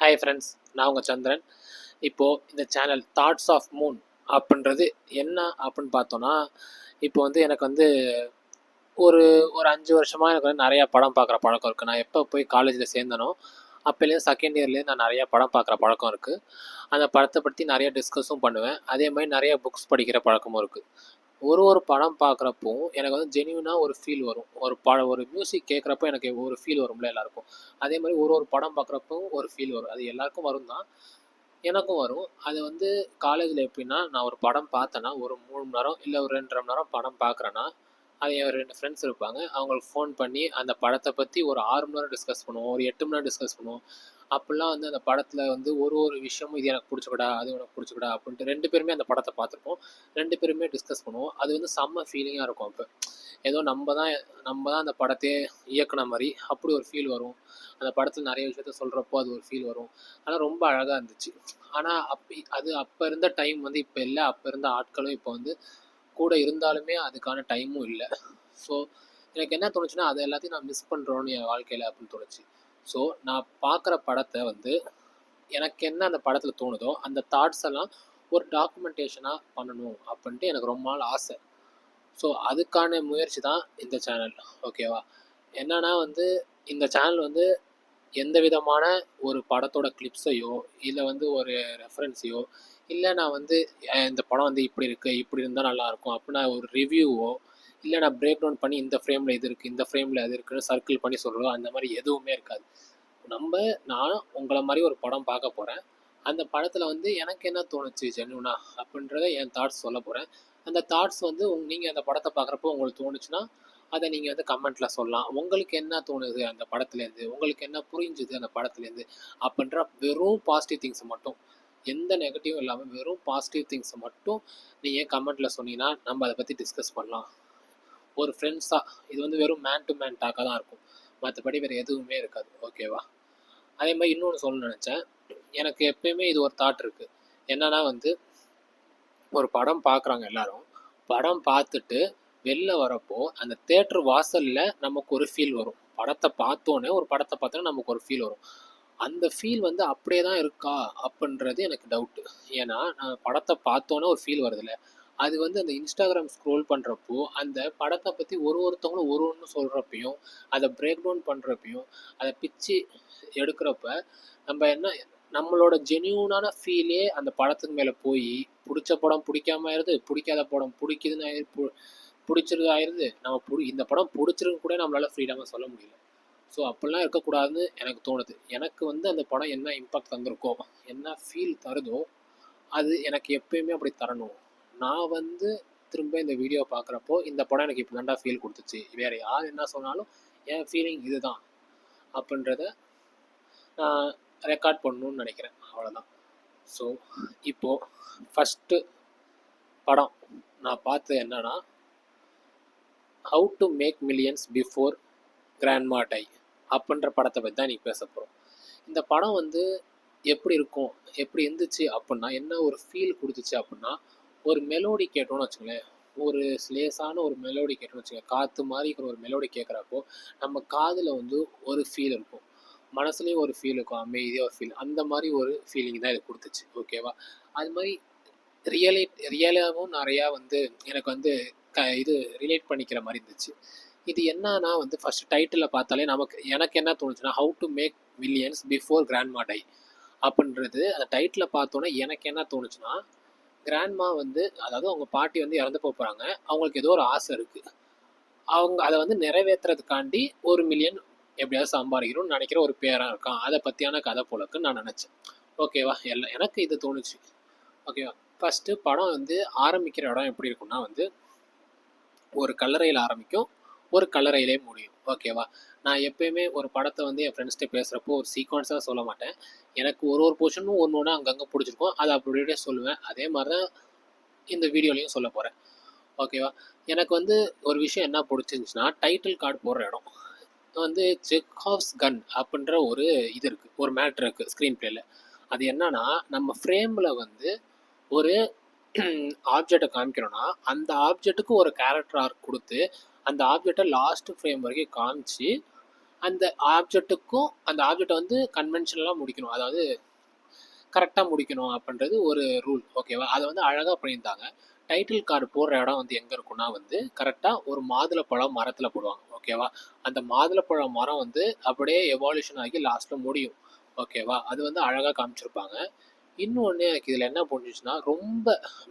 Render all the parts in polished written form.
Hi friends, நான் உங்கள் சந்திரன். இப்போது இந்த சேனல் தாட்ஸ் ஆஃப் மூன் அப்படின்றது என்ன அப்படின்னு பார்த்தோன்னா, இப்போ வந்து எனக்கு வந்து ஒரு ஒரு 5 வருஷமாக எனக்கு வந்து நிறையா படம் பார்க்குற பழக்கம் இருக்குது. நான் எப்போ போய் காலேஜில் சேர்ந்தனோ அப்போலேருந்து செகண்ட் இயர்லேருந்து நான் நிறையா படம் பார்க்குற பழக்கம் இருக்குது. அந்த படத்தை பற்றி நிறைய டிஸ்கஸும் பண்ணுவேன். அதே மாதிரி நிறைய புக்ஸ் படிக்கிற பழக்கமும் இருக்குது. ஒரு படம் பார்க்குறப்போ எனக்கு வந்து ஜென்யூனாக ஒரு ஃபீல் வரும். ஒரு மியூசிக் கேட்குறப்போ எனக்கு ஒரு ஃபீல் வரும்ல எல்லாருக்கும். அதே மாதிரி ஒரு படம் பார்க்குறப்போ ஒரு ஃபீல் வரும். அது எல்லாருக்கும் வரும் தான், எனக்கும் வரும். அது வந்து காலேஜில் எப்படின்னா, நான் ஒரு படம் பார்த்தேன்னா ஒரு 3 மணி நேரம் இல்லை ஒரு 2.5 மணி நேரம் படம் பார்க்குறேன்னா, அது என் 2 ஃப்ரெண்ட்ஸ் இருப்பாங்க. அவங்களுக்கு ஃபோன் பண்ணி அந்த படத்தை பற்றி ஒரு 6 மணி நேரம் டிஸ்கஸ் பண்ணுவோம், ஒரு 8 மணி நேரம் டிஸ்கஸ் பண்ணுவோம். அப்படிலாம் வந்து அந்த படத்தில் வந்து ஒரு விஷயமும் இது எனக்கு பிடிச்சிக்கடா, அது உனக்கு பிடிச்சிக்கடா அப்படின்ட்டு 2 பேருமே அந்த படத்தை பார்த்துருப்போம். 2 பேருமே டிஸ்கஸ் பண்ணுவோம். அது வந்து செம்ம ஃபீலிங்காக இருக்கும். அப்போ ஏதோ நம்ம தான் அந்த படத்தையே இயக்குன மாதிரி அப்படி ஒரு ஃபீல் வரும். அந்த படத்தில் நிறைய விஷயத்த சொல்கிறப்போ அது ஒரு ஃபீல் வரும். ஆனால் ரொம்ப அழகாக இருந்துச்சு. ஆனால் அப்போ இருந்த டைம் வந்து இப்போ இல்லை. அப்போ இருந்த ஆட்களும் இப்போ வந்து கூட இருந்தாலுமே அதுக்கான டைமும் இல்லை. ஸோ எனக்கு என்ன தோணுச்சுன்னா, அது எல்லாத்தையும் நான் மிஸ் பண்ணுறோன்னு என் வாழ்க்கையில் அப்படின்னு தோணுச்சு. ஸோ நான் பார்க்குற படத்தை வந்து எனக்கு என்ன அந்த படத்தில் தோணுதோ அந்த தாட்ஸ் எல்லாம் ஒரு டாக்குமெண்டேஷனாக பண்ணணும் அப்படின்ட்டு எனக்கு ரொம்ப நாள் ஆசை. ஸோ அதுக்கான முயற்சி தான் இந்த சேனல். ஓகேவா? என்னன்னா வந்து இந்த சேனல் வந்து எந்த விதமான ஒரு படத்தோட கிளிப்ஸையோ இல்லை வந்து ஒரு ரெஃபரன்ஸையோ இல்லை நான் வந்து இந்த படம் வந்து இப்படி இருக்குது, இப்படி இருந்தால் நல்லாயிருக்கும் அப்படின்னா ஒரு ரிவ்யூவோ இல்லை நான் பிரேக் டவுன் பண்ணி இந்த ஃப்ரேமில் இது இருக்குது, இந்த ஃப்ரேமில் அது இருக்குன்னு சர்க்கிள் பண்ணி சொல்கிறோம், அந்த மாதிரி எதுவுமே இருக்காது. நான் உங்களை மாதிரி ஒரு படம் பார்க்க போகிறேன். அந்த படத்தில் வந்து எனக்கு என்ன தோணுச்சு ஜென்யூனா அப்படின்றத என் தாட்ஸ் சொல்ல போகிறேன். அந்த தாட்ஸ் வந்து நீங்கள் அந்த படத்தை பார்க்குறப்போ உங்களுக்கு தோணுச்சுன்னா அதை நீங்கள் வந்து கமெண்ட்டில் சொல்லலாம். உங்களுக்கு என்ன தோணுது அந்த படத்துலேருந்து, உங்களுக்கு என்ன புரிஞ்சுது அந்த படத்துலேருந்து அப்படின்ற வெறும் பாசிட்டிவ் திங்ஸை மட்டும், எந்த நெகட்டிவும் இல்லாமல் வெறும் பாசிட்டிவ் திங்ஸை மட்டும் நீங்கள் கமெண்ட்டில் சொன்னீங்கன்னா நம்ம அதை பற்றி டிஸ்கஸ் பண்ணலாம். ஒரு ஃப்ரெண்ட்ஸாக இது வந்து வெறும் மேன் டு மேன் டாக்காக தான் இருக்கும். மற்றபடி வேறு எதுவுமே இருக்காது. ஓகேவா? அதே மாதிரி இன்னொன்று சொல்லணும்னு நினச்சேன். எனக்கு எப்பயுமே இது ஒரு தாட் இருக்குது. என்னன்னா வந்து ஒரு படம் பார்க்குறாங்க எல்லாரும். படம் பார்த்துட்டு வெளில வரப்போ அந்த தேட்டர் வாசலில் நமக்கு ஒரு ஃபீல் வரும். படத்தை பார்த்தோன்னே ஒரு படத்தை பார்த்தோன்னே நமக்கு ஒரு ஃபீல் வரும். அந்த ஃபீல் வந்து அப்படியே தான் இருக்கா அப்படின்றது எனக்கு டவுட்டு. ஏன்னா நான் படத்தை பார்த்தோன்னே ஒரு ஃபீல் வருதுல்ல, அது வந்து அந்த இன்ஸ்டாகிராம் ஸ்க்ரோல் பண்ணுறப்போ அந்த படத்தை பற்றி ஒருத்தவங்களும் ஒன்று சொல்கிறப்பையும் அதை பிரேக் டவுன் பண்ணுறப்பையும் அதை பிச்சு எடுக்கிறப்ப நம்ம என்ன நம்மளோட ஜென்யூனான ஃபீலே அந்த படத்துக்கு மேலே போய் பிடிச்ச படம் பிடிக்காம ஆயிடுது, பிடிக்காத படம் பிடிக்குதுன்னு பிடிச்சிருக்கு ஆயிடுது. இந்த படம் பிடிச்சிருக்குன்னு கூட நம்மளால் ஃப்ரீடமாக சொல்ல முடியல. ஸோ அப்படிலாம் இருக்கக்கூடாதுன்னு எனக்கு தோணுது. எனக்கு வந்து அந்த படம் என்ன இம்பாக்ட் தந்திருக்கோ, என்ன ஃபீல் தருதோ அது எனக்கு எப்பயுமே அப்படி தரணும். நான் வந்து திரும்ப இந்த வீடியோ பார்க்குறப்போ இந்த படம் எனக்கு இப்போ தான்டா ஃபீல் கொடுத்துச்சு, வேறு யார் என்ன சொன்னாலும் என் ஃபீலிங் இதுதான் அப்படின்றத நான் ரெக்கார்ட் பண்ணணும்னு நினைக்கிறேன். அவ்வளோதான். ஸோ இப்போது ஃபஸ்ட்டு படம் நான் பார்த்தது என்னன்னா, how to make millions before grandma die அப்படின்ற படத்தை பற்றி தான் இன்றைக்கி பேச போகிறோம். இந்த படம் வந்து எப்படி இருக்கும், எப்படி இருந்துச்சு அப்படின்னா, என்ன ஒரு ஃபீல் கொடுத்துச்சு அப்படின்னா, ஒரு மெலோடி கேட்டோன்னு வச்சுங்களேன், ஒரு லேசான ஒரு மெலோடி கேட்டோன்னு வச்சுக்கோங்க, காற்று மாதிரி இருக்கிற ஒரு மெலோடி கேட்குறப்போ நம்ம காதில் வந்து ஒரு ஃபீல் இருக்கும், மனசுலேயும் ஒரு ஃபீல் இருக்கும், அமைதியாக ஒரு ஃபீல். அந்த மாதிரி ஒரு ஃபீலிங் தான் இது கொடுத்துச்சு. ஓகேவா? அது மாதிரி ரியலாகவும் நிறையா வந்து எனக்கு வந்து இது ரிலேட் பண்ணிக்கிற மாதிரி இருந்துச்சு. இது என்னன்னா வந்து ஃபஸ்ட்டு டைட்டிலில் பார்த்தாலே எனக்கு என்ன தோணுச்சுன்னா, how to make millions before grandma die அப்படின்றது அந்த டைட்டில் பார்த்தோன்னே எனக்கு என்ன தோணுச்சுன்னா, கிராண்ட்மா வந்து அதாவது அவங்க பாட்டி வந்து இறந்து போகிறாங்க. அவங்களுக்கு ஏதோ ஒரு ஆசை இருக்குது. அவங்க அதை வந்து நிறைவேற்றுறதுக்காண்டி 1 மில்லியன் எப்படியாவது சம்பாதிக்கணும்னு நினைக்கிற ஒரு பேராக இருக்கான். அதை பற்றியான கதை போலக்குன்னு நான் நினச்சேன். ஓகேவா? எனக்கு இது தோணுச்சு. ஓகேவா? ஃபஸ்ட்டு படம் வந்து ஆரம்பிக்கிற இடம் எப்படி இருக்குன்னா வந்து ஒரு கல்லறையில் ஆரம்பிக்கும், ஒரு கல்லறையிலே முடியும். ஓகேவா? நான் எப்பயுமே ஒரு படத்தை வந்து என் ஃப்ரெண்ட்ஸ்கிட்ட பேசுகிறப்போ ஒரு சீக்வன்ஸாக சொல்ல மாட்டேன். எனக்கு ஒரு போர்ஷனும் ஒன்று அங்கங்கே பிடிச்சிருக்கும், அதை அப்படியே சொல்லுவேன். அதே மாதிரி தான் இந்த வீடியோலையும் சொல்ல போகிறேன். ஓகேவா? எனக்கு வந்து ஒரு விஷயம் என்ன பிடிச்சிருந்துச்சுன்னா, டைட்டில் கார்டு போடுற இடம் வந்து செக்ஹாவ்ஸ் கன் அப்படின்ற ஒரு இது இருக்குது, ஒரு மேட்ரு இருக்குது ஸ்க்ரீன் பிளேயில். அது என்னன்னா, நம்ம ஃப்ரேமில் வந்து ஒரு ஆப்ஜெக்டை காமிக்கிறோன்னா அந்த ஆப்ஜெக்ட்டுக்கு ஒரு கேரக்டர் ஆர்க் கொடுத்து அந்த ஆப்ஜெக்டை லாஸ்ட் ஃப்ரேம் வரைக்கும் காமிச்சு அந்த அந்த ஆப்ஜெக்டை வந்து கன்வென்ஷனலாக முடிக்கணும், அதாவது கரெக்டாக முடிக்கணும் அப்படின்றது ஒரு ரூல். ஓகேவா? அதை வந்து அழகாக பண்ணியிருந்தாங்க. டைட்டில் கார்டு போடுற இடம் வந்து எங்கே இருக்குன்னா வந்து கரெக்டாக ஒரு மாதுளப்பழம் மரத்தில் போடுவாங்க. ஓகேவா? அந்த மாதுளப்பழம் மரம் வந்து அப்படியே எவால்யூஷன் ஆகி லாஸ்ட்டில் முடியும். ஓகேவா? அது வந்து அழகாக காமிச்சிருப்பாங்க. இன்னொன்று எனக்கு இதில் என்ன புரிஞ்சிச்சுன்னா, ரொம்ப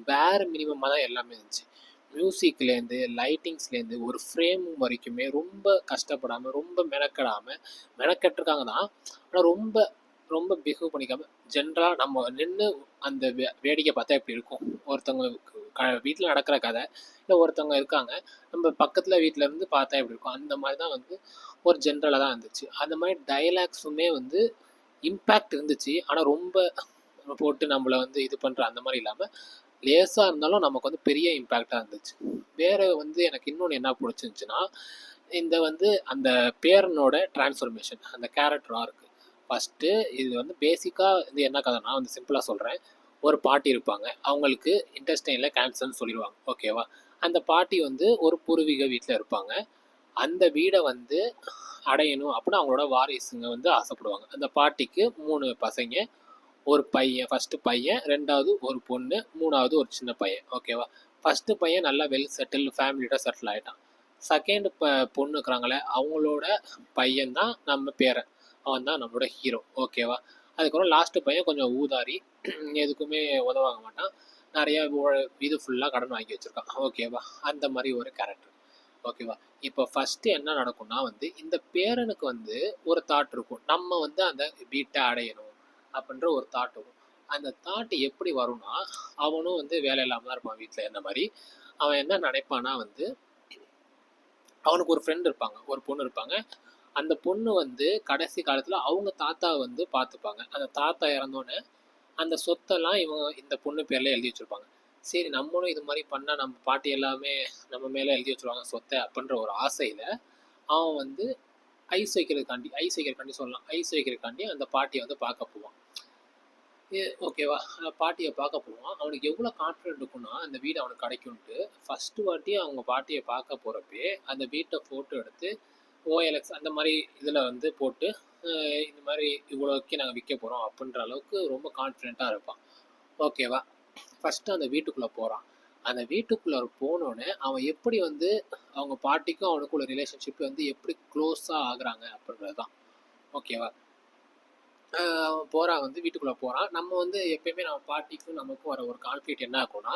பேர் மினிமமாக தான் எல்லாமே இருந்துச்சு. மியூசிக்லேருந்து லைட்டிங்ஸ்லேருந்து ஒரு ஃப்ரேம் வரைக்குமே ரொம்ப கஷ்டப்படாமல், ரொம்ப மெனக்கெட்டிருக்காங்க தான். ஆனால் ரொம்ப ரொம்ப பிஹேவ் பண்ணிக்காம ஜென்ரலாக நம்ம நின்று அந்த வேடிக்கை பார்த்தா எப்படி இருக்கும், ஒருத்தவங்க வீட்டில் நடக்கிற கதை, இல்லை ஒருத்தவங்க இருக்காங்க நம்ம பக்கத்தில் வீட்டில் இருந்து பார்த்தா எப்படி இருக்கும், அந்த மாதிரி தான் வந்து ஒரு ஜென்ரலாக தான் இருந்துச்சு. அந்த மாதிரி டைலாக்ஸுமே வந்து இம்பேக்ட் இருந்துச்சு. ஆனால் ரொம்ப போட்டு நம்மளை வந்து இது பண்ணுற அந்த மாதிரி இல்லாமல் லேசாக இருந்தாலும் நமக்கு வந்து பெரிய இம்பேக்டாக இருந்துச்சு. வேறு வந்து எனக்கு இன்னொன்று என்ன பிடிச்சிருந்துச்சுன்னா, இந்த வந்து அந்த பேரனோட டிரான்ஸ்ஃபர்மேஷன், அந்த கேரக்டர் ஆர்க்கு. ஃபஸ்ட்டு இது வந்து பேசிக்காக இது என்ன கதைனா வந்து சிம்பிளாக சொல்கிறேன். ஒரு பாட்டி இருப்பாங்க, அவங்களுக்கு இன்டெஸ்டைனில் கேன்சர்னு சொல்லிடுவாங்க. ஓகேவா? அந்த பாட்டி வந்து ஒரு பூர்வீக வீட்டில் இருப்பாங்க. அந்த வீடை வந்து அடையணும் அப்படின்னு அவங்களோட வாரிசுங்க வந்து ஆசைப்படுவாங்க. அந்த பாட்டிக்கு 3 பசங்க, ஒரு பையன், ஃபஸ்ட்டு பையன், 2வது ஒரு பொண்ணு, 3வது ஒரு சின்ன பையன். ஓகேவா? ஃபஸ்ட்டு பையன் நல்லா வெல் செட்டில் ஃபேமிலியோட செட்டில் ஆகிட்டான். செகண்ட் பொண்ணு இருக்கிறாங்களே, அவங்களோட பையன் தான் நம்ம பேரன். அவன் தான் நம்மளோட ஹீரோ. ஓகேவா? அதுக்கப்புறம் லாஸ்ட்டு பையன் கொஞ்சம் ஊதாரி, எதுக்குமே உதவாங்க மாட்டான், நிறைய இது ஃபுல்லாக கடன் வாங்கி வச்சுருக்கான். ஓகேவா? அந்த மாதிரி ஒரு கேரக்டர். ஓகேவா? இப்போ ஃபஸ்ட்டு என்ன நடக்கும்னா வந்து இந்த பேரனுக்கு வந்து ஒரு தாட் இருக்கும், நம்ம வந்து அந்த வீட்டை அடையணும் அப்படின்ற ஒரு தாட் வரும். அந்த தாட் எப்படி வரும்னா, அவனும் வந்து வேலை இல்லாமல் தான் இருப்பான் வீட்டில். என்ன மாதிரி அவன் என்ன நினைப்பானா வந்து, அவனுக்கு ஒரு ஃப்ரெண்ட் இருப்பாங்க, ஒரு பொண்ணு இருப்பாங்க. அந்த பொண்ணு வந்து கடைசி காலத்தில் அவங்க தாத்தாவை வந்து பார்த்துப்பாங்க. அந்த தாத்தா இறந்தோடனே அந்த சொத்தெல்லாம் இந்த பொண்ணு பேரில் எழுதி வச்சுருப்பாங்க. சரி, நம்மளும் இது மாதிரி பண்ணால் நம்ம பாட்டி எல்லாமே நம்ம மேலே எழுதி வச்சுருவாங்க சொத்தை அப்படின்ற ஒரு ஆசையில் அவன் வந்து ஐஸ் வைக்கிறக்காண்டி சொல்லலாம், ஐஸ் வைக்கிறக்காண்டி அந்த பாட்டியை வந்து பார்க்க போவான். ஓகேவா? பாட்டியை பார்க்க போவான். அவனுக்கு எவ்வளோ கான்ஃபிடென்ட் இருக்குன்னா அந்த வீடு அவனுக்கு கிடைக்கும்ன்ட்டு. ஃபஸ்ட்டு வாட்டி அவங்க பாட்டியை பார்க்க போகிறப்பே அந்த வீட்டை ஃபோட்டோ எடுத்து ஓஎல்எக்ஸ் அந்த மாதிரி இதில் வந்து போட்டு இந்த மாதிரி இவ்வளோக்கு நாங்கள் விற்க போகிறோம் அப்படின்ற அளவுக்கு ரொம்ப கான்ஃபிடென்ட்டாக இருப்பான். ஓகேவா? ஃபஸ்ட்டு அந்த வீட்டுக்குள்ளே போகிறான். அந்த வீட்டுக்குள்ளே போனோடனே அவன் எப்படி வந்து அவங்க பாட்டிக்கும் அவனுக்குள்ள ரிலேஷன்ஷிப் வந்து எப்படி க்ளோஸாக ஆகுறாங்க அப்படின்றது தான். ஓகேவா? அவன் போகிறான், வந்து வீட்டுக்குள்ளே போகிறான். நம்ம வந்து எப்பயுமே நம்ம பாட்டிக்கும் நமக்கும் வர ஒரு கான்ஃப்ளிக்ட் என்ன ஆகும்னா,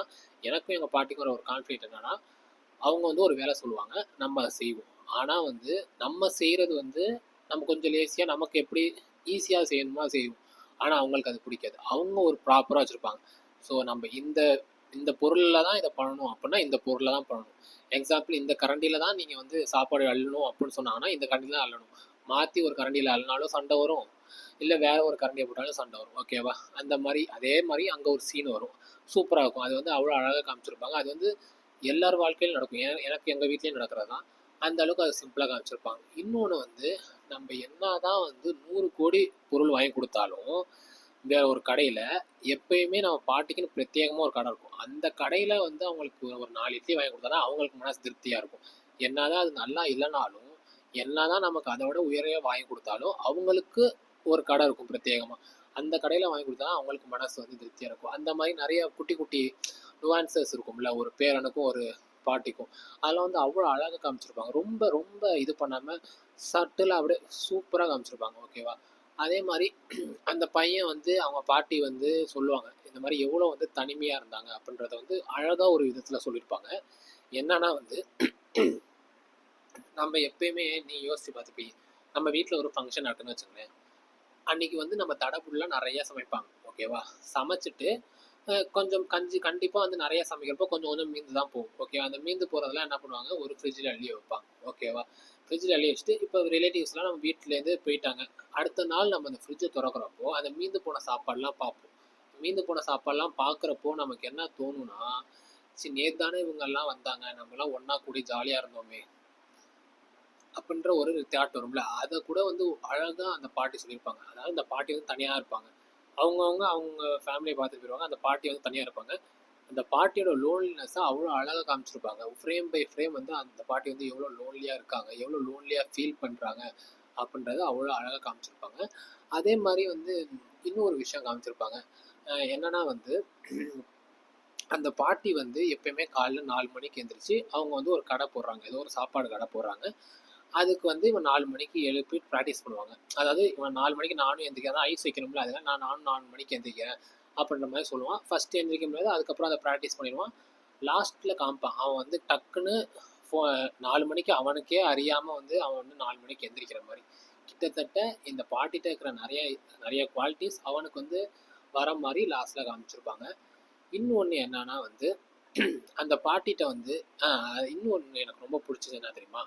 எனக்கும் எங்கள் பாட்டிக்கும் வர ஒரு கான்ஃப்ளிக்ட் என்னன்னா, அவங்க வந்து ஒரு வேலை சொல்லுவாங்க, நம்ம அதை செய்வோம். ஆனால் வந்து நம்ம செய்கிறது வந்து நம்ம கொஞ்சம் லேசியாக நமக்கு எப்படி ஈஸியாக செய்யணுமோ செய்வோம். ஆனால் அவங்களுக்கு அது பிடிக்காது. அவங்க ஒரு ப்ராப்பராக வச்சுருப்பாங்க. ஸோ நம்ம இந்த இந்த பொருளில் தான் இதை பண்ணணும் அப்படின்னா இந்த பொருளில் தான் பண்ணணும். எக்ஸாம்பிள், இந்த கரண்டியில் தான் நீங்கள் வந்து சாப்பாடு அள்ளணும் அப்படின்னு சொன்னாங்கன்னா இந்த கரண்டியில் தான் அள்ளணும். மாற்றி ஒரு கரண்டியில் அள்ளினாலும் சண்டை வரும், இல்லை வேற ஒரு கரண்டியை போட்டாலும் சண்டை வரும். ஓகேவா? அந்த மாதிரி அதே மாதிரி அங்கே ஒரு சீன் வரும், சூப்பராக இருக்கும். அது வந்து அவ்வளோ அழகாக காமிச்சிருப்பாங்க. அது வந்து எல்லார் வாழ்க்கையிலும் நடக்கும். எனக்கு எங்கள் வீட்லேயும் நடக்கிறது தான். அந்த அளவுக்கு அது சிம்பிளாக காமிச்சிருப்பாங்க. இன்னொன்று வந்து நம்ம என்ன தான் வந்து 100 கோடி பொருள் வாங்கி கொடுத்தாலும் வேற ஒரு கடையில் எப்பயுமே நம்ம பாட்டிக்குன்னு பிரத்யேகமாக ஒரு கடை இருக்கும். அந்த கடையில் வந்து அவங்களுக்கு ஒரு 4 இட்லி வாங்கி கொடுத்தா தான் அவங்களுக்கு மனசு திருப்தியாக இருக்கும். என்னதான் அது நல்லா இல்லைனாலும், என்னதான் நமக்கு அதை விட உயரையாக வாங்கி கொடுத்தாலும் அவங்களுக்கு ஒரு கடை இருக்கும் பிரத்யேகமாக. அந்த கடையில் வாங்கி கொடுத்தா அவங்களுக்கு மனசு வந்து திருப்தியாக இருக்கும். அந்த மாதிரி நிறைய குட்டி குட்டி நுவான்சஸ் இருக்கும்ல ஒரு பேரனுக்கும் ஒரு பாட்டிக்கும். அதெல்லாம் வந்து அவ்வளோ அழகாக காமிச்சிருப்பாங்க. ரொம்ப ரொம்ப இது பண்ணாமல் சட்டிலாக அப்படியே சூப்பராக காமிச்சிருப்பாங்க. ஓகேவா? அதே மாதிரி அந்த பையன் வந்து அவங்க பாட்டி வந்து சொல்லுவாங்க, இந்த மாதிரி எவ்வளோ வந்து தனிமையாக இருந்தாங்க அப்படின்றத வந்து அழகாக ஒரு விதத்தில் சொல்லியிருப்பாங்க. என்னன்னா வந்து நம்ம எப்பயுமே நீ யோசிச்சு பார்த்துப்பீங்க, நம்ம வீட்டில் ஒரு ஃபங்க்ஷன் நடக்குன்னு வச்சுக்கோங்களேன். அன்னைக்கு வந்து நம்ம தடபுடலா நிறைய சமைப்பாங்க. ஓகேவா? சமைச்சிட்டு கொஞ்சம் கஞ்சி கண்டிப்பாக வந்து நிறைய சமைக்கிறப்போ கொஞ்சம் கொஞ்சம் மீந்து தான் போகும். ஓகேவா? அந்த மீந்து போகிறதெல்லாம் என்ன பண்ணுவாங்க, ஒரு ஃப்ரிட்ஜில் அள்ளி வைப்பாங்க. ஓகேவா? ஃப்ரிட்ஜில் அள்ளி வச்சுட்டு இப்போ ரிலேட்டிவ்ஸ்லாம் நம்ம வீட்டிலேருந்து போயிட்டாங்க. அடுத்த நாள் நம்ம அந்த ஃப்ரிட்ஜை திறக்கிறப்போ அந்த மீந்து போன சாப்பாடெலாம் பார்ப்போம். மீந்து போன சாப்பாடெலாம் பார்க்குறப்போ நமக்கு என்ன தோணுன்னா, சரி நேற்று தானே இவங்கெல்லாம் வந்தாங்க, நம்மலாம் ஒன்றா கூடி ஜாலியாக இருந்தோமே அப்படின்ற ஒரு தாட் வரும்ல. அதை கூட வந்து அழகாக அந்த பாட்டி சொல்லியிருப்பாங்க. அதாவது அந்த பாட்டி வந்து தனியாக இருப்பாங்க. அவங்கவுங்க அவங்க ஃபேமிலியை பார்த்துட்டு போயிடுவாங்க. அந்த பாட்டி வந்து தனியாக இருப்பாங்க. அந்த பாட்டியோட லோன்லினஸ்ஸை அவ்வளோ அழகாக காமிச்சிருப்பாங்க. ஃப்ரேம் பை ஃப்ரேம் வந்து அந்த பாட்டி வந்து எவ்வளோ லோன்லியாக இருக்காங்க, எவ்வளோ லோன்லியாக ஃபீல் பண்ணுறாங்க அப்படின்றத அவ்வளோ அழகாக காமிச்சிருப்பாங்க. அதே மாதிரி வந்து இன்னொரு விஷயம் காமிச்சிருப்பாங்க. என்னன்னா வந்து அந்த பாட்டி வந்து எப்பயுமே காலைல 4 மணிக்கு எந்திரிச்சு அவங்க வந்து ஒரு கடை போடுறாங்க. ஏதோ ஒரு சாப்பாடு கடை போடுறாங்க. அதுக்கு வந்து இவன் 4 மணிக்கு எழுப்பி ப்ராக்டிஸ் பண்ணுவாங்க. அதாவது இவன் 4 மணிக்கு நானும் எந்திரிக்கிறேன், ஐஸ் வைக்கணும்ல, அதனால நானும் 4 மணிக்கு எந்திரிக்கிறேன் அப்படின்ற மாதிரி சொல்லுவான். ஃபர்ஸ்ட் எந்திரிக்க முடியாது, அதுக்கப்புறம் அதை ப்ராக்டிஸ் பண்ணிடுவான். லாஸ்ட்டில் காமிப்பான் அவன் வந்து டக்குன்னு 4 மணிக்கு அவனுக்கே அறியாமல் வந்து அவன் வந்து 4 மணிக்கு எந்திரிக்கிற மாதிரி. கிட்டத்தட்ட இந்த பாட்டிகிட்ட இருக்கிற நிறைய நிறைய குவாலிட்டிஸ் அவனுக்கு வந்து வர மாதிரி லாஸ்ட்டில் காமிச்சிருப்பாங்க. இன்னொன்று என்னன்னா வந்து அந்த பாட்டிகிட்ட வந்து இன்னொன்று எனக்கு ரொம்ப பிடிச்சது என்ன தெரியுமா?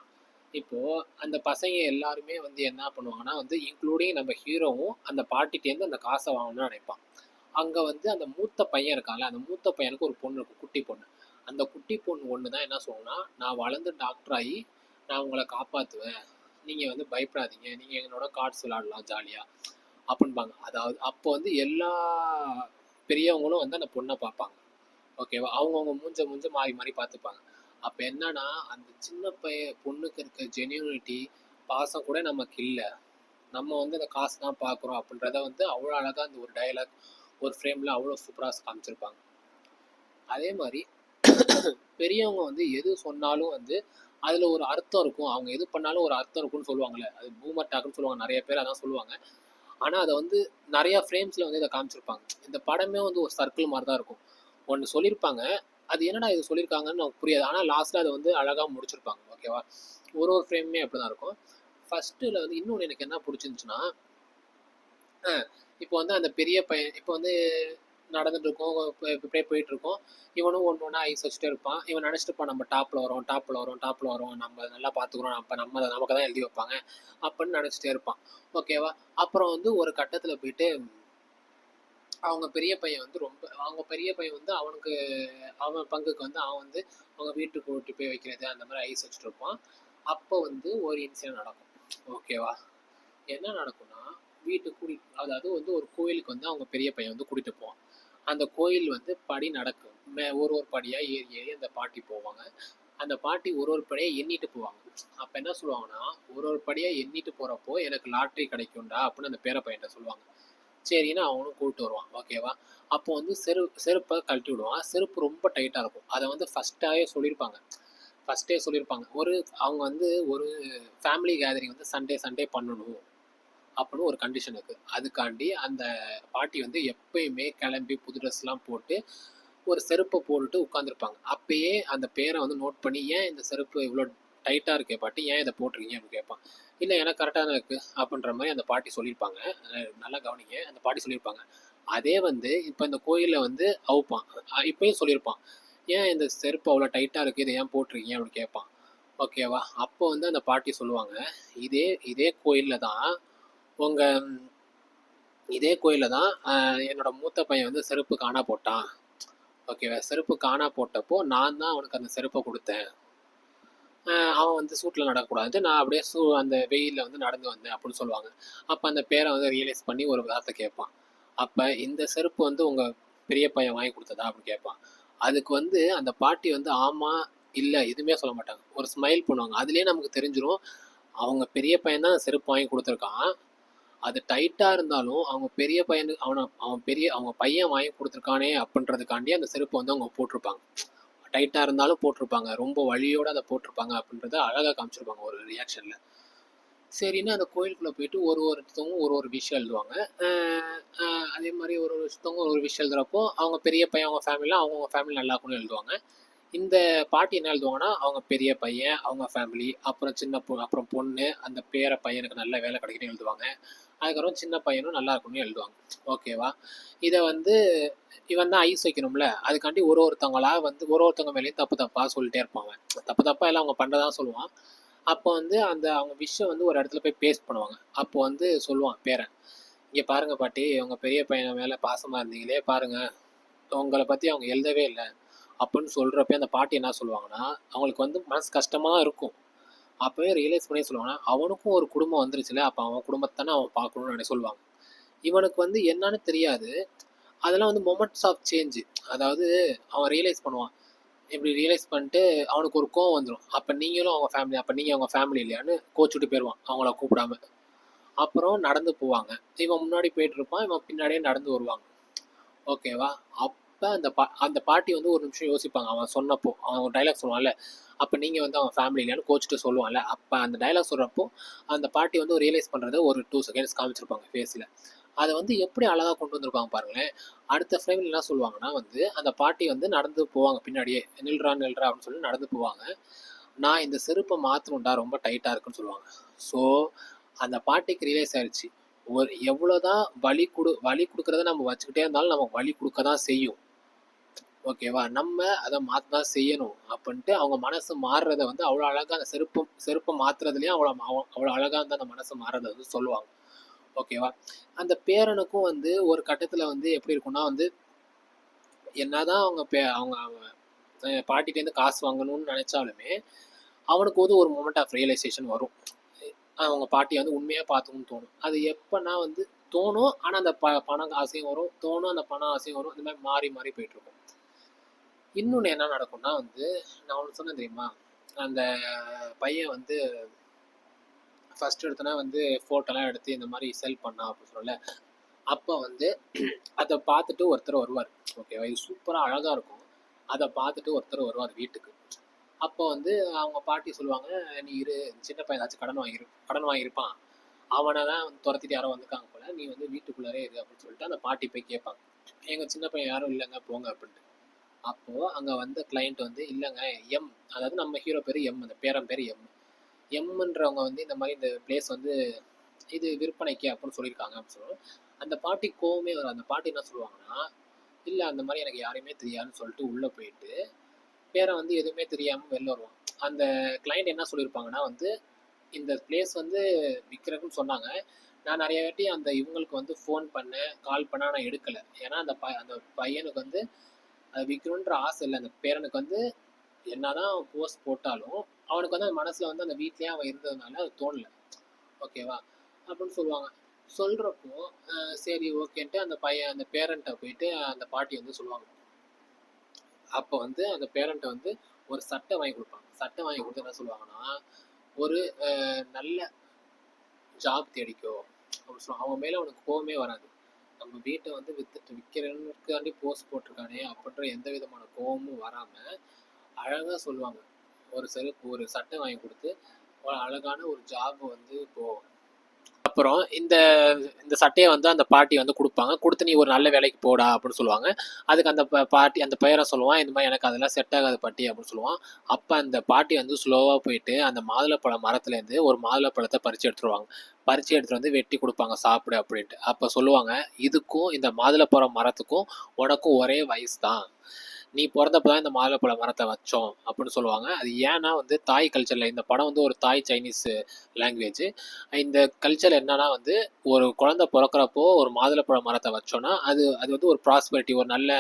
இப்போது அந்த பசங்க எல்லாருமே வந்து என்ன பண்ணுவாங்கன்னா வந்து இன்க்ளூடிங் நம்ம ஹீரோவும் அந்த பாட்டிகிட்டேருந்து அந்த காசை வாங்கணும்னு நினைப்பான். அங்கே வந்து அந்த மூத்த பையன் இருக்கான்ல, அந்த மூத்த பையனுக்கு ஒரு பொண்ணு இருக்கும், குட்டி பொண்ணு. அந்த குட்டி பொண்ணு ஒன்று தான் என்ன சொல்லுன்னா, நான் வளர்ந்து டாக்டர் ஆகி நான் உங்களை காப்பாற்றுவேன், நீங்கள் வந்து பயப்படாதீங்க, நீங்கள் என்னோட கார்ட்ஸ் விளாடலாம் ஜாலியாக அப்படின்பாங்க. அதாவது அப்போ வந்து எல்லா பெரியவங்களும் வந்து அந்த பொண்ணை பார்ப்பாங்க. ஓகேவா? அவங்கவுங்க மூஞ்ச மாறி மாறி பார்த்துப்பாங்க. அப்போ என்னன்னா அந்த சின்ன பொண்ணுக்கு இருக்க ஜென்யூனிட்டி, பாசம் கூட நமக்கு இல்லை. நம்ம வந்து அந்த காசு தான் பார்க்குறோம் அப்படின்றத வந்து அவ்வளோ அழகாக அந்த ஒரு டயலாக் ஒரு ஃப்ரேமில் அவ்வளோ சூப்பராக காமிச்சிருப்பாங்க. அதே மாதிரி பெரியவங்க வந்து எது சொன்னாலும் வந்து அதில் ஒரு அர்த்தம் இருக்கும். அவங்க எது பண்ணாலும் ஒரு அர்த்தம் இருக்கும்னு சொல்லுவாங்கள்ல, அது பூமர் டாக்குன்னு சொல்லுவாங்க. நிறைய பேர் அதான் சொல்லுவாங்க. ஆனால் அதை வந்து நிறையா ஃப்ரேம்ஸில் வந்து இதை காமிச்சிருப்பாங்க. இந்த படமே வந்து ஒரு சர்க்கிள் மாதிரி தான் இருக்கும். ஒன்று சொல்லியிருப்பாங்க, அது என்னடா இது சொல்லியிருக்காங்கன்னு நமக்கு புரியாது. ஆனால் லாஸ்ட்டில் அதை வந்து அழகாக முடிச்சிருப்பாங்க. ஓகேவா? ஒரு ஃப்ரேமுமே அப்படி தான் இருக்கும். ஃபஸ்ட்டில் வந்து இன்னொன்று எனக்கு என்ன பிடிச்சிருந்துச்சுன்னா, இப்போ வந்து அந்த பெரிய பையன் இப்போ வந்து நடந்துட்டு இருக்கோம், இப்படியே போயிட்டுருக்கோம். இவனும் ஒன்று ஒன்றா ஐஸ் வச்சுட்டே இருப்பான். இவன் நினச்சிட்டுப்பான் நம்ம டாப்பில் வரோம், நம்ம நல்லா பார்த்துக்குறோம், நமக்கு தான் எழுதி வைப்பாங்க அப்படின்னு நினச்சிட்டே இருப்பான். ஓகேவா? அப்புறம் வந்து ஒரு கட்டத்தில் போயிட்டு அவங்க பெரிய பையன் வந்து அவனுக்கு அவன் பங்குக்கு வந்து அவன் வந்து அவங்க வீட்டுக்கு கூட்டி போய் வைக்கிறது அந்த மாதிரி ஐஸ் வச்சுட்டு இருப்பான். அப்போ வந்து ஒரு இன்சிடென்ட் நடக்கும். ஓகேவா? என்ன நடக்கும்னா, அதாவது வந்து ஒரு கோயிலுக்கு வந்து அவங்க பெரிய பையன் வந்து கூட்டிகிட்டு போவான். அந்த கோயில் வந்து படி நடக்கும். ஒரு படியாக ஏறி ஏறி அந்த பாட்டி போவாங்க. அந்த பாட்டி ஒரு படியாக எண்ணிட்டு போவாங்க. அப்போ என்ன சொல்லுவாங்கன்னா, ஒரு படியாக எண்ணிட்டு போகிறப்போ எனக்கு லாட்ரி கிடைக்கும்டா அப்படின்னு அந்த பேர பையன்கிட்ட சொல்லுவாங்க. சரின்னு அவனும் கூப்பிட்டு வருவான். ஓகேவா? அப்போ வந்து செருப்பை கழட்டி விடுவான். செருப்பு ரொம்ப டைட்டாக இருக்கும். அதை வந்து ஃபஸ்ட்டே சொல்லியிருப்பாங்க. அவங்க வந்து ஒரு ஃபேமிலி கேதரிங் வந்து சண்டே பண்ணணும் அப்படின்னு ஒரு கண்டிஷன் இருக்குது. அதுக்காண்டி அந்த பாட்டி வந்து எப்பயுமே கிளம்பி புது ட்ரெஸ்லாம் போட்டு ஒரு செருப்பை போட்டுட்டு உட்காந்துருப்பாங்க. அப்பயே அந்த பேரை வந்து நோட் பண்ணி, ஏன் இந்த செருப்பு இவ்வளோ டைட்டாக இருக்கே பாட்டி, ஏன் இதை போட்டிருக்கீங்க அப்படின்னு கேட்பான். இல்லை எனக்கு கரெக்டாக தான் இருக்குது அப்படின்ற மாதிரி அந்த பாட்டி சொல்லியிருப்பாங்க. நல்லா கவனிங்க, அந்த பாட்டி சொல்லியிருப்பாங்க. அதே வந்து இப்போ இந்த கோயிலில் வந்து அவுப்பான். இப்பயும் சொல்லியிருப்பான், ஏன் இந்த செருப்பு அவ்வளோ டைட்டாக இருக்குது, இதை ஏன் போட்டிருக்கீங்க அப்படின்னு கேட்பான். ஓகேவா? அப்போ வந்து அந்த பாட்டி சொல்லுவாங்க, இதே கோயிலில் தான் உங்கள் இதே கோயிலில் தான் என்னோட மூத்த பையன் வந்து செருப்பு காணா போட்டான். ஓகேவா? செருப்பு காணா போட்டப்போ நான் தான் அவனுக்கு அந்த செருப்பை கொடுத்தேன். அவன் வந்து சூட்டில் நடக்கக்கூடாது, நான் அப்படியே அந்த வெயிலில் வந்து நடந்து வந்தேன் அப்படின்னு சொல்லுவாங்க. அப்போ அந்த பேரை வந்து ரியலைஸ் பண்ணி ஒரு வார்த்தை கேட்பான். அப்போ இந்த செருப்பு வந்து உங்கள் பெரிய பையன் வாங்கி கொடுத்ததா அப்படின்னு கேட்பான். அதுக்கு வந்து அந்த பாட்டி வந்து ஆமாம் இல்லை எதுவுமே சொல்ல மாட்டாங்க. ஒரு ஸ்மைல் பண்ணுவாங்க. அதுலேயே நமக்கு தெரிஞ்சிடும் அவங்க பெரிய பையன் தான் செருப்பு வாங்கி கொடுத்துருக்கான். அது டைட்டாக இருந்தாலும் அவங்க பெரிய பையனுக்கு அவங்க பையன் வாங்கி கொடுத்துருக்கானே அப்படின்றதுக்காண்டி அந்த செருப்பை வந்து அவங்க போட்டிருப்பாங்க. டைட்டாக இருந்தாலும் போட்டிருப்பாங்க, ரொம்ப வலியோடு அதை போட்டிருப்பாங்க அப்படின்றத அழகாக காமிச்சிருப்பாங்க ஒரு ரியாக்ஷனில். சரின்னு அந்த கோயிலுக்குள்ளே போயிட்டு ஒருத்தவங்க ஒரு விஷயம் எழுதுவாங்க. அதே மாதிரி ஒருத்தவங்க ஒரு விஷயம் எழுதுகிறப்போ அவங்க பெரிய பையன் அவங்க ஃபேமிலியில் அவங்கவுங்க ஃபேமிலி நல்லா இருக்கும்னு எழுதுவாங்க. இந்த பாட்டி என்ன எழுதுவாங்கன்னா, அவங்க பெரிய பையன், அவங்க ஃபேமிலி, அப்புறம் அப்புறம் பொண்ணு, அந்த பேர பையனுக்கு நல்ல வேலை கிடைக்கணும்னு எழுதுவாங்க. அதுக்கப்புறம் சின்ன பையனும் நல்லா இருக்கணும்னு எழுதுவாங்க. ஓகேவா? இதை வந்து இவன் தான் ஐஸ் வைக்கணும்ல, அதுக்காண்டி ஒருத்தவங்க மேலேயும் தப்பாக சொல்லிட்டே இருப்பாங்க. தப்பாக எல்லாம் அவங்க பண்ணுறதான் சொல்லுவான். அப்போ வந்து அவங்க விஷயம் வந்து ஒரு இடத்துல போய் பேஸ்ட் பண்ணுவாங்க. அப்போ வந்து சொல்லுவான் பேரன், இங்கே பாருங்கள் பாட்டி, அவங்க பெரிய பையன் மேலே பாசமாக இருந்தீங்களே பாருங்கள், உங்களை பற்றி அவங்க எழுதவே இல்லை அப்படின்னு சொல்கிறப்ப அந்த பாட்டி என்ன சொல்லுவாங்கன்னா, அவங்களுக்கு வந்து மனசு கஷ்டமாக தான் இருக்கும். அப்போவே ரியலைஸ் பண்ணி சொல்லுவாங்கன்னா, அவனுக்கும் ஒரு குடும்பம் வந்துருச்சுல, அப்போ அவன் குடும்பத்தை தானே அவன் பார்க்கணும்னு சொல்லுவாங்க. இவனுக்கு வந்து என்னன்னு தெரியாது. அதெல்லாம் வந்து மொமெண்ட்ஸ் ஆஃப் சேஞ்சு. அதாவது அவன் ரியலைஸ் பண்ணுவான். இப்படி ரியலைஸ் பண்ணிட்டு அவனுக்கு ஒரு கோவம் வந்துடும். அப்போ நீங்களும் அவங்க ஃபேமிலி, அப்போ நீங்கள் அவங்க ஃபேமிலி இல்லையான்னு கோச்சிட்டு போயிடுவான் அவங்கள கூப்பிடாம. அப்புறம் நடந்து போவாங்க. இவன் முன்னாடி போயிட்டு இருப்பான், இவன் பின்னாடியே நடந்து வருவாங்க. ஓகேவா? அப்ப அந்த பாட்டி வந்து ஒரு நிமிஷம் யோசிப்பாங்க. அவன் சொன்னப்போ, அவன் ஒரு டயலாக் சொல்லுவான்ல, அப்ப நீங்க வந்து அவன் ஃபேமிலி இல்லன்னு கோச்சுட்டு சொல்லுவான்ல, அப்ப அந்த டயலாக் சொல்றப்போ, அந்த பாட்டி வந்து ரியலைஸ் பண்றத ஒரு 2 செகண்ட்ஸ் காமிச்சிருப்பாங்க ஃபேஸ்ல. அத வந்து எப்படி அழகா கொண்டு வந்திருப்பாங்க பாருங்களேன். அடுத்த ஃப்ரேம்ல என்ன சொல்லுவாங்கன்னா வந்து, அந்த பாட்டி வந்து நடந்து போவாங்க பின்னாடியே. "நில்றா, நில்றா" அப்படின்னு சொல்லி நடந்து போவாங்க. "நான் இந்த செருப்ப மாத்தணும்டா, ரொம்ப டைட்டா இருக்குன்னு" சொல்லுவாங்க. ஸோ, அந்த பாட்டிக்கு ரியலைஸ் ஆயிருச்சு. எவ்வளோதான் வலி குடுக்குறத நம்ம வச்சுக்கிட்டே இருந்தாலும் நமக்கு வலி குடுக்க தான் செய்யும். ஓகேவா? நம்ம அத மாத்த தான் செய்யணும். அப்படின்ட்டு அவங்க மனசு மாறுறத வந்து அவ்வளோ அழகா அந்த செருப்ப மாத்துறதுலயும் அவ்வளோ அழகா வந்து அந்த மனசு மாறுறத வந்து சொல்லுவாங்க. ஓகேவா? அந்த பேரனுக்கும் வந்து ஒரு கட்டத்துல வந்து எப்படி இருக்கும்னா வந்து, என்னதான் அவங்க பாட்டிட்டேருந்து காசு வாங்கணும்னு நெனைச்சாலுமே, அவனுக்கு வந்து ஒரு மொமெண்ட் ஆஃப் ரியலைசேஷன் வரும். அவங்க பாட்டிய வந்து உண்மையா பார்த்துக்கணும்னு தோணும். அது எப்பன்னா வந்து தோணும். ஆனா அந்த பணம் ஆசையும் வரும். தோணும் அந்த பணம் ஆசையும் வரும். இந்த மாரி மாறி மாறி போயிட்டுருக்கும். இன்னொன்னு என்ன நடக்கும்னா வந்து, நான் ஒண்ணு சொன்னேன் தெரியுமா? அந்த பையன் வந்து ஃபர்ஸ்ட் எடுத்தோனே வந்து ஃபோட்டோலாம் எடுத்து இந்த மாரி செல் பண்ணான் அப்படின்னு சொல்லல. அப்ப வந்து அத பார்த்துட்டு ஒருத்தர் வருவாரு. ஓகேவா? இது சூப்பரா அழகா இருக்கும். அத பார்த்துட்டு ஒருத்தர் வருவாரு வீட்டுக்கு. அப்போ வந்து அவங்க பாட்டி சொல்லுவாங்க, "நீ இரு, சின்ன பையன் ஏதாச்சும் கடன் வாங்கியிருப்பான். அவன தான் வந்து தொரத்திட்டு யாரோ வந்துருக்காங்க போல. நீ வந்து வீட்டுக்குள்ளாரே இரு" அப்படின்னு சொல்லிட்டு அந்த பாட்டி போய் கேட்பாங்க. "எங்க சின்ன பையன் யாரும் இல்லங்க, போங்க" அப்படின்ட்டு. அப்போ அங்க வந்த கிளையண்ட் வந்து, "இல்லங்க, எம்", அதாவது நம்ம ஹீரோ பேரு எம், அந்த பேரன் பேரு எம். எம்ன்றவங்க வந்து இந்த மாரி இந்த பிளேஸ் வந்து இது விற்பனைக்கு அப்படின்னு சொல்லியிருக்காங்க அப்படின்னு சொல்லுவோம். அந்த பாட்டிக்கு கோவமே வரும். அந்த பாட்டி என்ன சொல்லுவாங்கன்னா, "இல்ல, அந்த மாரி எனக்கு யாரையுமே தெரியாதுன்னு" சொல்லிட்டு உள்ள போயிட்டு, பேரன் வந்து எதுவுமே தெரியாம வெளில வருவான். அந்த கிளையண்ட் என்ன சொல்லியிருப்பாங்கன்னா வந்து, "இந்த பிளேஸ் வந்து விக்கிறதுக்குன்னு சொன்னாங்க. நான் நெறைய வாட்டி அந்த இவங்களுக்கு வந்து ஃபோன் பண்ணேன், கால் பண்ணேன். ஆனா எடுக்கல. ஏன்னா அந்த பையனுக்கு வந்து அது விக்கணுன்ற ஆசை இல்ல. அந்த பேரனுக்கு வந்து என்னதான் போஸ்ட் போட்டாலும், அவனுக்கு வந்து அந்த மனசுல வந்து அந்த வீட்லயே அவன் இருந்ததுனால அது தோணல. ஓகேவா? அப்படின்னு சொல்லுவாங்க. சொல்றப்போ, சரி ஓகேன்ட்டு அந்த பேரன்ட்ட போயிட்டு அந்த பாட்டி வந்து சொல்லுவாங்க. அப்ப வந்து அந்த பேரன்ட்ட வந்து ஒரு சட்டை வாங்கி குடுப்பாங்க. சட்டை வாங்கி குடுத்து என்ன சொல்லுவாங்கன்னா, "ஒரு நல்ல ஜாப் தேடிக்கோ" அப்படின்னு சொல்லுவாங்க. அவங்க மேல அவனுக்கு கோவமே வராது. நம்ம வீட்ட வந்து விக்கிறதுக்காண்டி போஸ்ட் போட்டிருக்கானே அப்படின்ற எந்த விதமான கோவமும் வராம, அழகா சொல்லுவாங்க. ஒரு சட்டை வாங்கி குடுத்து, ஒரு அழகான ஒரு ஜாப் வந்து இப்போ அப்புறம் இந்த இந்த சட்டைய வந்து அந்த பாட்டி வந்து குடுப்பாங்க. குடுத்து, "நீ ஒரு நல்ல வேலைக்கு போடா" அப்படின்னு சொல்லுவாங்க. அதுக்கு அந்த பாட்டி அந்த பையன் சொல்லுவான், "இந்த மாரி எனக்கு அதெல்லாம் செட் ஆகாது பாட்டி" அப்படின்னு சொல்லுவான். அப்ப அந்த பாட்டி வந்து ஸ்லோவா போயிட்டு அந்த மாதுளப்பழ மரத்துலேருந்து ஒரு மாதுளப்பழத்த பறிச்சு எடுத்துட்டு வருவாங்க. பறிச்சு எடுத்துட்டு வந்து வெட்டி குடுப்பாங்க, "சாப்பிடு" அப்படின்ட்டு. அப்ப சொல்லுவாங்க, "இதுக்கும் இந்த மாதுளப்பழ மரத்துக்கும் உனக்கும் ஒரே வயசு தான். நீ பொறந்தப்ப தான் இந்த மாதுளப்பழ மரத்த வச்சோம்" அப்படின்னு சொல்லுவாங்க. அது ஏன்னா வந்து தாய் கல்ச்சர்ல இந்த படம் வந்து ஒரு தாய் சைனீஸ் லாங்குவேஜ். இந்த கல்ச்சர் என்னன்னா வந்து, ஒரு குழந்தை பொறக்கிறப்போ ஒரு மாதுளப்பழ மரத்த வச்சோம்னா, அது அது வந்து ஒரு ப்ராஸ்பெரிட்டி, ஒரு நல்ல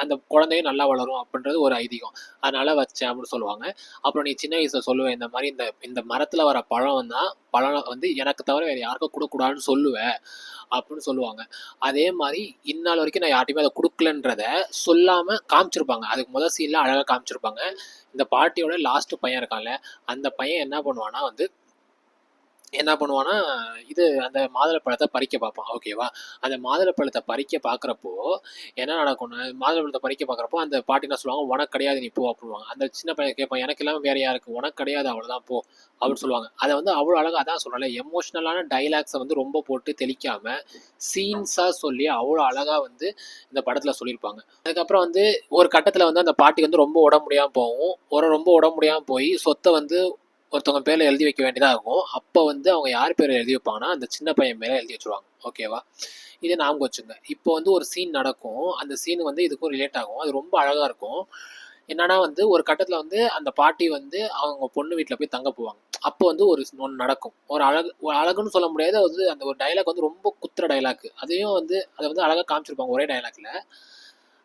அந்த குழந்தையும் நல்லா வளரும் அப்படின்றது ஒரு ஐதீகம். அதனால வச்சேன் அப்படின்னு சொல்லுவாங்க. அப்புறம் நீ சின்ன வயசுல சொல்லுவ, இந்த மாரி இந்த இந்த மரத்துல வர பழம் வந்து எனக்கு தவிர வேற யாருக்கும் குடுக்கக்கூடாதுன்னு சொல்லுவ அப்படின்னு சொல்லுவாங்க. அதே மாரி இந்நாள் வரைக்கும் நான் யார்ட்டயுமே அத குடுக்கலன்றத சொல்லாம காமிச்சிருப்பாங்க. அதுக்கு முதல் சீன்ல அழகா காமிச்சிருப்பாங்க. இந்த பாட்டியோட லாஸ்ட் பையன் இருக்கான்ல, அந்த பையன் என்ன பண்ணுவான்னா, அந்த மாதுளப்பழத்த பறிக்க பார்ப்பான். ஓகேவா? அந்த மாதுளப்பழத்த பறிக்க பார்க்குறப்போ, என்ன நடக்கும்னா, மாதுளப்பழத்த பறிக்க பார்க்குறப்போ, அந்த பாட்டி என்ன சொல்லுவாங்க, "உனக்கு கிடையாது, நீ போ" அப்படின்னுவாங்க. அந்த சின்ன பையன் கேட்பான், "எனக்கு இல்லாம வேற யாருக்கு?" "உனக்கு கிடையாது, அவ்வளோதான் போ" அப்படின்னு சொல்லுவாங்க. அத வந்து அவ்வளோ அழகா, அதான் சொல்றேன்ல, எமோஷனலான டயலாக்ஸ வந்து ரொம்ப போட்டு தெளிக்காம, சீன்ஸா சொல்லி அவ்வளோ அழகா வந்து இந்த படத்துல சொல்லியிருப்பாங்க. அதுக்கப்புறம் வந்து ஒரு கட்டத்துல வந்து அந்த பாட்டிக்கு வந்து ரொம்ப உடம்பு முடியாம போகும். ரொம்ப உடம்பு முடியாம போய் சொத்த வந்து ஒருத்தவங்க பேர்ல எழுதி வைக்க வேண்டியதா இருக்கும். அப்ப வந்து அவங்க யார் பேர்ல எழுதி வைப்பாங்கன்னா, அந்த சின்ன பையன் பேர்ல எழுதி வச்சுருவாங்க. ஓகேவா? இத ஞாபகம் வச்சுக்கங்க. இப்போ வந்து ஒரு சீன் நடக்கும். அந்த சீன் வந்து இதுக்கும் ரிலேட் ஆகும். அது ரொம்ப அழகா இருக்கும். என்னன்னா வந்து ஒரு கட்டத்துல வந்து அந்த பாட்டி வந்து அவங்க பொண்ணு வீட்ல போய் தங்க போவாங்க. அப்போ வந்து ஒண்ணு நடக்கும். ஒரு அழகுன்னு சொல்ல முடியாது. அது வந்து அந்த ஒரு டயலாக் வந்து ரொம்ப குத்துற டயலாக். அதையும் வந்து அத வந்து அழகா காமிச்சிருப்பாங்க ஒரே டயலாக்ல.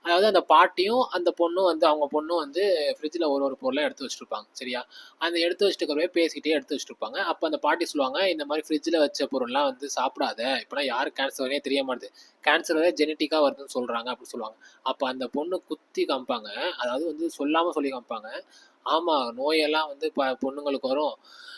அதாவது அந்த பாட்டியும், அந்த பொண்ணும் வந்து அவங்க பொண்ணும் வந்து ஃப்ரிட்ஜ்ல ஒரு பொருளா எடுத்து வச்சிருப்பாங்க. சரியா? அந்த எடுத்து வச்சுட்டு இருக்கிறப்பவே பேசிட்டே எடுத்து வச்சுட்டுருப்பாங்க. அப்ப அந்த பாட்டி சொல்லுவாங்க, "இந்த மாரி ஃப்ரிட்ஜ்ல வச்ச பொருள்லாம் வந்து சாப்பிடாத. இப்பலாம் யாருக்கு கேன்சர் வருதுன்னே தெரிய மாட்டுது. கேன்சர் வேற ஜெனடிக்கா வருதுன்னு சொல்றாங்க" அப்படின்னு சொல்லுவாங்க. அப்ப அந்த பொண்ணு குத்தி காமிப்பாங்க. அதாவது வந்து சொல்லாம சொல்லி காமிப்பாங்க. ஆமா. நோயெல்லாம் வந்து பொண்ணுங்களுக்கு வரும்.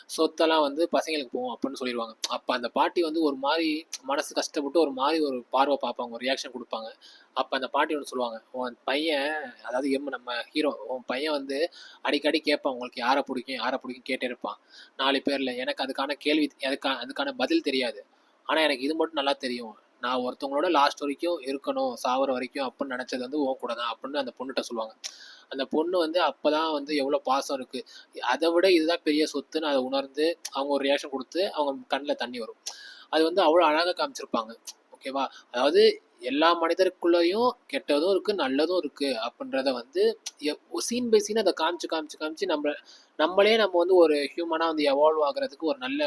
சொத்தெல்லாம் வந்து பசங்களுக்கு போகும் அப்படின்னு சொல்லிருவாங்க. அப்ப அந்த பாட்டி வந்து ஒரு மாரி மனசு கஷ்டப்பட்டு ஒரு மாரி ஒரு பார்வை பார்ப்பாங்க. ஒரு ரியாக்ஷன் குடுப்பாங்க. அப்ப அந்த பாட்டி ஒண்ணு சொல்லுவாங்க. "உன் பையன்" அதாவது நம்ம ஹீரோ, "உன் பையன் வந்து அடிக்கடி கேட்பான். உங்களுக்கு யார புடிக்கும்? யார புடிக்கும்னு கேட்டே இருப்பான். 4 பேர்ல. எனக்கு அதுக்கான கேள்வி அதுக்கான பதில் தெரியாது. ஆனா எனக்கு இது மட்டும் நல்லா தெரியும். நான் ஒருத்தவங்களோட லாஸ்ட் வரைக்கும் இருக்கணும். சாவுற வரைக்கும் அப்படின்னு நெனச்சது வந்து உன் கூட தான்" அப்படின்னு அந்த பொண்ணுட்ட சொல்லுவாங்க. அந்த பொண்ணு வந்து அப்பதான் வந்து எவ்வளோ பாசம் இருக்கு. அத விட இதுதான் பெரிய சொத்துன்னு அத உணர்ந்து, அவங்க ஒரு ரியாக்ஷன் குடுத்து, அவங்க கண்ல தண்ணி வரும். அது வந்து அவ்வளோ அழகா காமிச்சிருப்பாங்க. ஓகேவா? அதாவது எல்லா மனிதருக்குள்ளயும் கெட்டதும் இருக்கு, நல்லதும் இருக்கு அப்படின்றத வந்து சீன் பை சீன் அத காமிச்சு, காமிச்சு, காமிச்சு நம்மளே நம்ம வந்து ஒரு ஹியூமனா வந்து எவால்வ் ஆகுறதுக்கு ஒரு நல்ல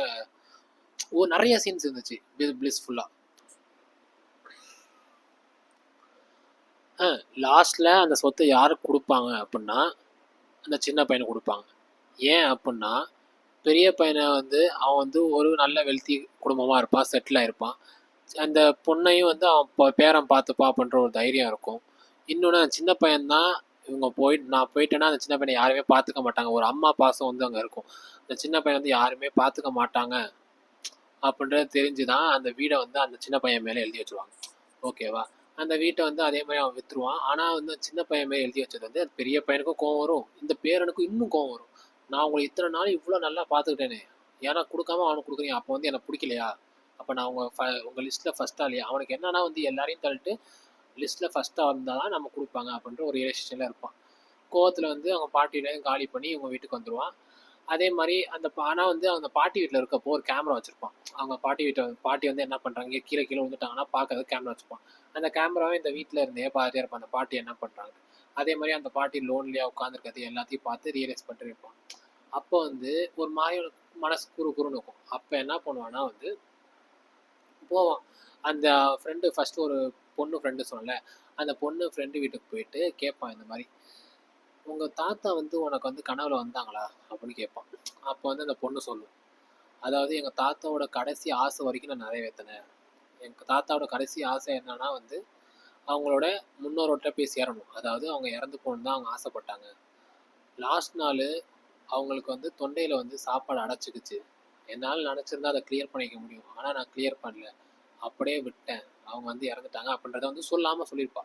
நெறைய சீன்ஸ் இருந்துச்சு. பிளிஸ்ஃபுல்லா. அ லாஸ்ட்ல அந்த சொத்த யாருக்கு குடுப்பாங்க அப்புட்ன்னா, அந்த சின்ன பையனுக்கு குடுப்பாங்க. ஏன் அப்புட்ன்னா, பெரிய பையன வந்து அவன் வந்து ஒரு நல்ல வெல்த்தி குடும்பமா இருப்பான். செட்டில் ஆயிருப்பான். அந்த பொண்ணையும் வந்து அவன் பேரன் பார்த்துப்பான் அப்படின்ற ஒரு தைரியம் இருக்கும். இன்னொன்னு அந்த சின்ன பையன் தான் நான் போயிட்டேன்னா அந்த சின்ன பையனை யாருமே பார்த்துக்க மாட்டாங்க. ஒரு அம்மா பாசம் வந்து அங்க இருக்கும். அந்த சின்ன பையன் வந்து யாருமே பார்த்துக்க மாட்டாங்க அப்படின்றது தெரிஞ்சு தான் அந்த வீட வந்து அந்த சின்ன பையன் மேல எழுதி வச்சுருவாங்க. ஓகேவா? அந்த வீட்ட வந்து அதே மாரி அவன் வித்துருவான். ஆனா வந்து சின்ன பையன் மேல எழுதி வச்சது வந்து பெரிய பையனுக்கும் கோவம் வரும். இந்த பேரனுக்கும் இன்னும் கோவம் வரும். நான் உங்கள இத்தன நாள் இவ்ளோ நல்லா பார்த்துக்கிட்டேனே! ஏன்னா குடுக்காம அவனுக்கு குடுக்குறீங்க. அப்ப வந்து எனக்கு புடிக்கலையா? அப்ப நான் உங்க லிஸ்ட்ல ஃபர்ஸ்ட்டா இல்லையா? அவனுக்கு என்னன்னா வந்து எல்லாரையும் தள்ளிட்டு லிஸ்ட்ல ஃபர்ஸ்ட்டா வந்தா தான் நம்ம குடுப்பாங்க அப்படின்ற ஒரு ரிலேஷன்ல இருப்பான். கோவத்துல வந்து அவங்க பாட்டியும் காலி பண்ணி இவங்க வீட்டுக்கு வந்துருவான். அதே மாரி ஆனா வந்து அந்த பாட்டி வீட்ல இருக்கப்போ ஒரு கேமரா வச்சிருப்பான். அவங்க பாட்டி வந்து என்ன பண்றாங்க, கீழ கீழ விழுந்துட்டாங்கன்னா பார்க்கறதுக்கு கேமரா வச்சிருப்பான். அந்த கேமராவ இந்த வீட்ல இருந்தே பார்த்துட்டே இருப்பான். அந்த பாட்டி என்ன பண்றாங்க. அதே மாரி அந்த பாட்டி லோன்லியா உட்கார்ந்திருக்கிறது எல்லாத்தையும் பார்த்து ரியலைஸ் பண்ணிட்டு இருப்பான். அப்போ வந்து ஒரு மாரி மனசு குறுகுறுன்னு இருக்கும். அப்ப என்ன பண்ணுவான்னா வந்து போவான். அந்த ஃப்ரெண்டு ஃபர்ஸ்ட்டு ஒரு பொண்ணு ஃப்ரெண்டு சொன்னேன்ல, அந்த பொண்ணு ஃப்ரெண்டு வீட்டுக்கு போயிட்டு கேட்பான் இந்த மாரி, "உங்க தாத்தா வந்து உனக்கு வந்து கனவுல வந்தாங்களா?" அப்படின்னு கேட்பான். அப்போ வந்து அந்த பொண்ணு சொல்லும். அதாவது எங்க தாத்தாவோட கடைசி ஆசை வரைக்கும் நான் நிறைவேத்தினேன். எங்க தாத்தாவோட கடைசி ஆசை என்னன்னா வந்து, அவங்களோட முன்னோர்கள்ட்ட போய் சேரணும். அதாவது அவங்க இறந்து போகணும்னு தான் அவங்க ஆசைப்பட்டாங்க. லாஸ்ட் நாளு அவங்களுக்கு வந்து தொண்டையில வந்து சாப்பாடு அடைச்சுக்கிச்சு. என்னால நினைச்சிருந்தா அத கிளியர் பண்ணிக்க முடியும். ஆனா நான் கிளியர் பண்ணல. அப்படியே விட்டேன். அவங்க வந்து இறந்துட்டாங்க அப்படின்றத வந்து சொல்லாம சொல்லியிருப்பா.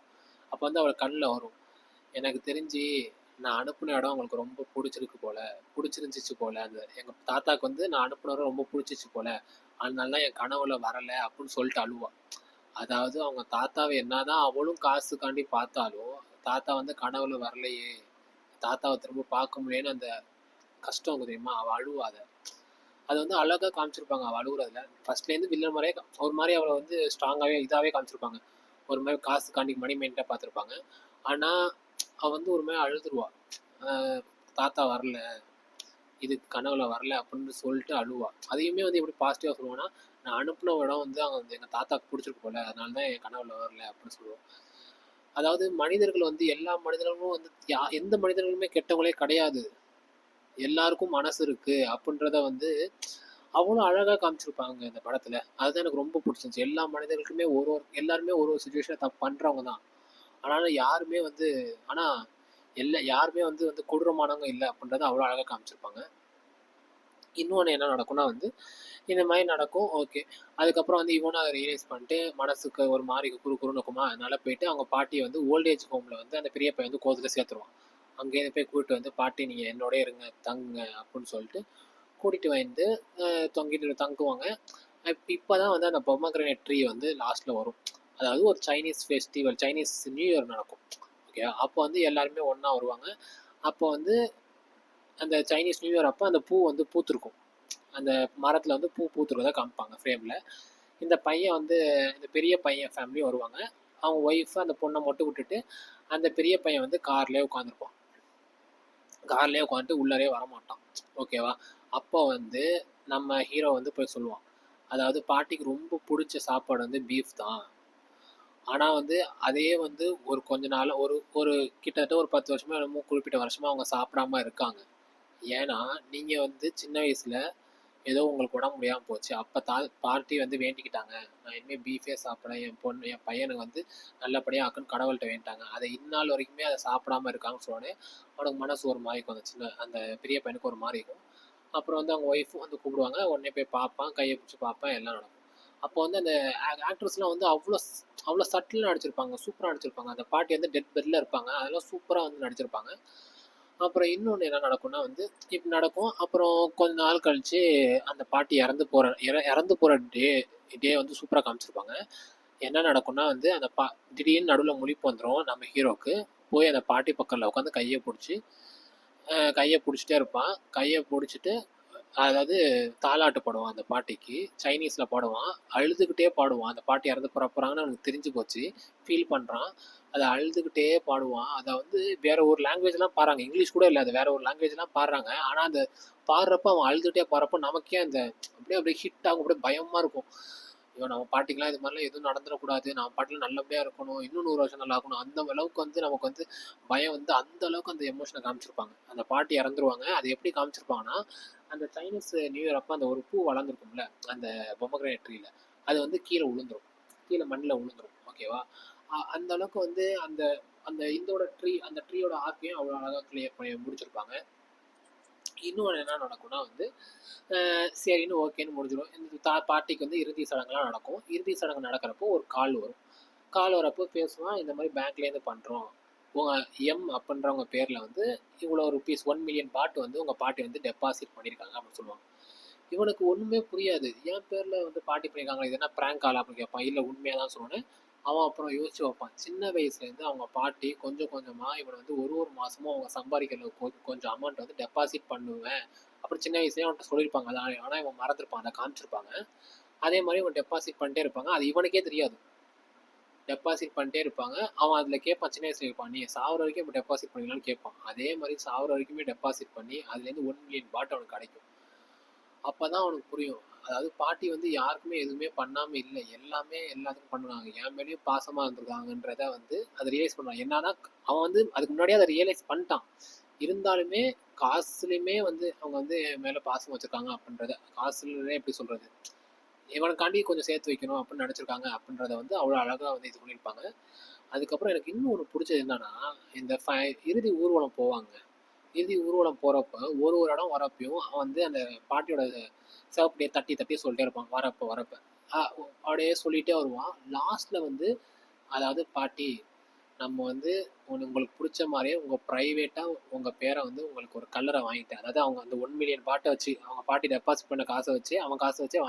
அப்ப வந்து அவள் கண்ல வரும். எனக்கு தெரிஞ்சு நான் அனுப்புன இடம் அவங்களுக்கு ரொம்ப புடிச்சிருக்கு போல. புடிச்சிருந்துச்சு போல. எங்க தாத்தாக்கு வந்து நான் அனுப்புன இடம் ரொம்ப புடிச்சிச்சு போல. அதனால தான் என் கனவுல வரல அப்படின்னு சொல்லிட்டு அழுவா. அதாவது அவங்க தாத்தாவ என்னதான் அவளும் காசுக்காண்டி பார்த்தாலும், தாத்தா வந்து கனவுல வரலையே! தாத்தாவ திரும்ப பார்க்க முடியலன்னு அந்த கஷ்டம் இருக்கு தெரியுமா? அவ அழுவா அத. அது வந்து அழகா காமிச்சிருப்பாங்க அவ அழுவுறதுல. ஃபர்ஸ்ட்லேருந்து வில்லன் மாரியே ஒரு மாரி அவள வந்து ஸ்ட்ராங்காவே இதாவே காமிச்சிருப்பாங்க. ஒரு மாரி காசுக்காண்டி மணி மைண்ட்டா பார்த்துருப்பாங்க. ஆனா, அவ வந்து ஒரு மாரி அழுதுருவா. அ தாத்தா வரல. இது கனவுல வரல அப்படின்னு சொல்லிட்டு அழுவா. அதையுமே வந்து எப்படி பாசிட்டிவா சொல்லுவான்னா, நான் அனுப்புன இடம் வந்து அங்க வந்து எங்க தாத்தாக்கு புடிச்சிருக்கு போல. அதனால தான் என் கனவுல வரல அப்படின்னு சொல்லுவா. அதாவது மனிதர்கள் வந்து எல்லா மனிதர்களும் வந்து எந்த மனிதர்களுமே கெட்டவங்களே கிடையாது. எல்லாருக்கும் மனசு இருக்கு அப்படின்றத வந்து அவ்வளோ அழகா காமிச்சிருப்பாங்க இந்த படத்துல. அதுதான் எனக்கு ரொம்ப புடிச்சிருந்துச்சு. எல்லா மனிதர்களுக்குமே எல்லாருமே ஒரு ஒரு சிச்சுவேஷன்ல தப்பு பண்றவங்க தான். ஆனாலும் யாருமே வந்து ஆனா யாருமே வந்து வந்து கொடூரமானவங்க இல்ல அப்படின்றத அவ்வளோ அழகா காமிச்சிருப்பாங்க. இன்னொன்னு என்ன நடக்கும்னா வந்து, இந்த மாரி நடக்கும். ஓகே. அதுக்கப்புறம் வந்து இவனும் அத ரியலைஸ் பண்ணிட்டு, மனசுக்கு ஒரு மாரி குறுகுறுன்னு இருக்குமா, அதனால போயிட்டு அவங்க பாட்டிய வந்து ஓல்ட் ஏஜ் ஹோம்ல வந்து அந்த பெரிய பையன் வந்து கோவத்துல சேர்த்துருவான். அங்கேருந்து போய் கூட்டிட்டு வந்து, "பாட்டி நீங்க என்னோடயே இருங்க, தங்குங்க" அப்படின்னு சொல்லிட்டு கூட்டிட்டு வந்து தொங்கிட்டு தங்குவாங்க. இப்பதான் வந்து அந்த பொமோகிரானேட் ட்ரீ வந்து லாஸ்ட்ல வரும். அதாவது ஒரு Chinese festival, Chinese new year நடக்கும். ஓகே. அப்போ வந்து எல்லாருமே ஒண்ணா வருவாங்க. அப்போ வந்து அந்த சைனீஸ் நியூ இயர் அப்ப அந்த பூ வந்து பூத்திருக்கும். அந்த மரத்துல வந்து பூ பூத்துறத காமிப்பாங்க ஃப்ரேம்ல. இந்த பெரிய பையன் ஃபேமிலி வருவாங்க. அவங்க ஒய்ஃப் அந்த பொண்ண மட்டும் விட்டுட்டு, அந்த பெரிய பையன் வந்து கார்லயே உட்காந்துருப்பான். கார்லயே உட்காந்துட்டு உள்ளாரயே வரமாட்டான். ஓகேவா? அப்போ வந்து நம்ம ஹீரோ வந்து போய் சொல்லுவான். அதாவது பாட்டிக்கு ரொம்ப புடிச்ச சாப்பாடு வந்து பீஃப் தான். ஆனா வந்து அதையே வந்து ஒரு கொஞ்ச நாளா ஒரு ஒரு கிட்டத்தட்ட ஒரு 10 வருஷமா என்னமோ குறிப்பிட்ட வருஷமா அவங்க சாப்பிடாம இருக்காங்க. ஏன்னா, நீங்க வந்து சின்ன வயசுல ஏதோ உங்களுக்கு உடம்பு முடியாமல் போச்சு. அப்போ பாட்டி வந்து வேண்டிக்கிட்டாங்க, நான் இனிமேல் பீஃபே சாப்பிட்றேன், என் பையனுக்கு வந்து நல்லபடியாக ஆக்குன்னு கடவுள்கிட்ட வேண்டிட்டாங்க. அதை இந்நாள் வரைக்குமே அதை சாப்பிடாம இருக்காங்கன்னு சொன்னோடனே அவனுக்கு மனசு ஒரு மாதிரி இருக்கும். அந்த பெரிய பையனுக்கு ஒரு மாதிரி இருக்கும். அப்புறம் வந்து அவங்க ஒய்ஃபும் வந்து கூப்பிடுவாங்க. உடனே போய் பார்ப்பான், கையை பிடிச்சி பார்ப்பான், எல்லாம் நடக்கும். அப்போ வந்து அந்த ஆக்ட்ரஸ்லாம் வந்து அவ்வளோ அவ்வளோ சட்டிலாக நடிச்சிருப்பாங்க, சூப்பராக நடிச்சிருப்பாங்க. அந்த பாட்டி வந்து டெட் பெட்டில் இருப்பாங்க, அதெல்லாம் சூப்பராக வந்து நடிச்சிருப்பாங்க. அப்புறம் இன்னொன்று என்ன நடக்கும்னா வந்து இப்படி நடக்கும். அப்புறம் கொஞ்ச நாள் கழிச்சு அந்த பாட்டி இறந்து போகிற டே வந்து சூப்பராக காமிச்சிருப்பாங்க. என்ன நடக்கும்னா வந்து அந்த திடீர்னு நடுவில் முழிப்பு வந்துடும் நம்ம ஹீரோக்கு. போய் அந்த பாட்டி பக்கத்தில் உட்காந்து கையை பிடிச்சிட்டே இருப்பான். கையை பிடிச்சிட்டு அதாவது தாலாட்டு பாடுவான் அந்த பாட்டிக்கு. சைனீஸில் பாடுவான், அழுதுகிட்டே பாடுவான். அந்த பாட்டி இறந்து போகிறாங்கன்னு அவனுக்கு தெரிஞ்சு போச்சு, ஃபீல் பண்ணுறான். அதை அழுதுகிட்டே பாடுவான். அதை வந்து வேற ஒரு லாங்குவேஜ்லாம் பாடுறாங்க, இங்கிலீஷ் கூட இல்லை, அது வேற ஒரு லாங்குவேஜ்லாம் பாடுறாங்க. ஆனால் அந்த பாடுறப்ப அவன் அழுதுகிட்டே பாடுறப்ப நமக்கே அந்த அப்படியே ஹிட் ஆகும், அப்படியே பயமாக இருக்கும். ஐயோ நம்ம பாட்டிக்கெலாம் இது மாதிரிலாம் எதுவும் நடந்துடக்கூடாது, நம்ம பாட்டில் நல்லபடியாக இருக்கணும், இன்னும் 100 வருஷம் நல்லா இருக்கணும், அந்த அளவுக்கு வந்து நமக்கு வந்து பயம் வந்து அந்த அளவுக்கு அந்த எமோஷனை காமிச்சிருப்பாங்க. அந்த பாட்டி இறந்துருவாங்க. அது எப்படி காமிச்சிருப்பாங்கன்னா, அந்த சைனீஸ் நியூ இயர் அப்போ அந்த ஒரு பூ வளர்ந்துருக்கும்ல அந்த பொமக்ரேனட் ட்ரீல, அது வந்து கீழே விழுந்துரும், கீழே மண்ணில் விழுந்துரும். ஓகேவா? அந்த அளவுக்கு வந்து அந்த அந்த அந்த ட்ரீயோட ஆர்க்கையும் அவ்வளோ அழகாக கிளியர் பண்ணி முடிச்சிருப்பாங்க. இன்னொன்று என்ன நடக்கும்னா வந்து சரின்னு ஓகேன்னு முடிஞ்சிடும். இந்த பாட்டிக்கு வந்து இறுதி சடங்குலாம் நடக்கும். இறுதி சடங்கு நடக்கிறப்போ ஒரு கால் வரும். கால் வரப்போ பேசுவான், இந்த மாதிரி பேங்க்லேருந்து பண்ணுறோம், உங்கள் அப்படின்றவங்க பேரில் வந்து இவ்வளோ ருபீஸ் 1 மில்லியன் பாட் வந்து உங்கள் பாட்டி வந்து டெபாசிட் பண்ணியிருக்காங்க அப்படின்னு சொல்லுவாங்க. இவனுக்கு ஒன்றுமே புரியாது, என் பேரில் வந்து பாட்டி பண்ணியிருக்காங்க, இது என்ன ப்ராங்க் கால் அப்படின்னு கேட்பான். இல்லை உண்மையாக தான் சொன்னேன். அவன் அப்புறம் யோசிச்சு வைப்பான், சின்ன வயசுலேருந்து அவங்க பாட்டி கொஞ்சம் கொஞ்சமாக இவனை வந்து ஒரு மாதமும் அவங்க சம்பாதிக்கிற கொஞ்சம் அமௌண்ட் வந்து டெபாசிட் பண்ணுவேன் அப்புறம் சின்ன வயசுலேயே அவன்கிட்ட சொல்லியிருப்பாங்க. அதை ஆனால் இவன் மறந்துருப்பான், அதை காமிச்சிருப்பாங்க. அதே மாதிரி இவன் டெபாசிட் பண்ணிட்டே இருப்பாங்க, அது இவனுக்கே தெரியாது. டெபாசிட் பண்ணிட்டே இருப்பாங்க. அவன் அதில் கேட்பான், சின்ன வயசுல கேட்பான், நீ சாவர வரைக்கும் இப்போ டெபாசிட் பண்ணிக்கலாம்னு கேட்பான். அதே மாதிரி சாவர வரைக்குமே டெபாசிட் பண்ணி அதுலேருந்து 1 மில்லியன் பாட் அவனுக்கு கிடைக்கும். அப்போ தான் அவனுக்கு புரியும், அதாவது பாட்டி வந்து யாருக்குமே எதுவுமே பண்ணாமல் இல்லை, எல்லாமே எல்லாத்துக்கும் பண்ணுவாங்க, என் மேலேயும் பாசமாக இருந்திருக்காங்கன்றத வந்து அதை ரியலைஸ் பண்ணுவான். என்னன்னா அவன் வந்து அதுக்கு முன்னாடியே அதை ரியலைஸ் பண்ணிட்டான். இருந்தாலுமே காசுலையுமே வந்து அவங்க வந்து என் மேலே பாசம் வச்சுருக்காங்க அப்படின்றத, காசுலயே எப்படி சொல்கிறது, இவனுக்காண்டி கொஞ்சம் சேர்த்து வைக்கணும் அப்படின்னு நினச்சிருக்காங்க அப்படின்றத வந்து அவ்வளோ அழகாக வந்து இது பண்ணியிருப்பாங்க. அதுக்கப்புறம் எனக்கு இன்னும் ஒன்று பிடிச்சது என்னன்னா, இந்த இறுதி ஊர்வலம் போவாங்க. இறுதி ஊர்வலம் போகிறப்ப ஒரு இடம் வரப்பையும் அவன் வந்து அந்த பாட்டியோட சிவப்படியே தட்டி தட்டி சொல்லிட்டே இருப்பான், வரப்ப அப்படியே சொல்லிகிட்டே வருவான். லாஸ்ட்டில் வந்து அதாவது பாட்டி, நம்ம வந்து உங்களுக்கு பிடிச்ச மாதிரியே உங்கள் ப்ரைவேட்டாக உங்கள் பேரை வந்து உங்களுக்கு ஒரு கல்லறை வாங்கிட்டேன். அதாவது அவங்க அந்த 1 மில்லியன் பாட்டை வச்சு அவங்க பாட்டி டெபாசிட் பண்ண காசை வச்சு அவன் காசை வச்சே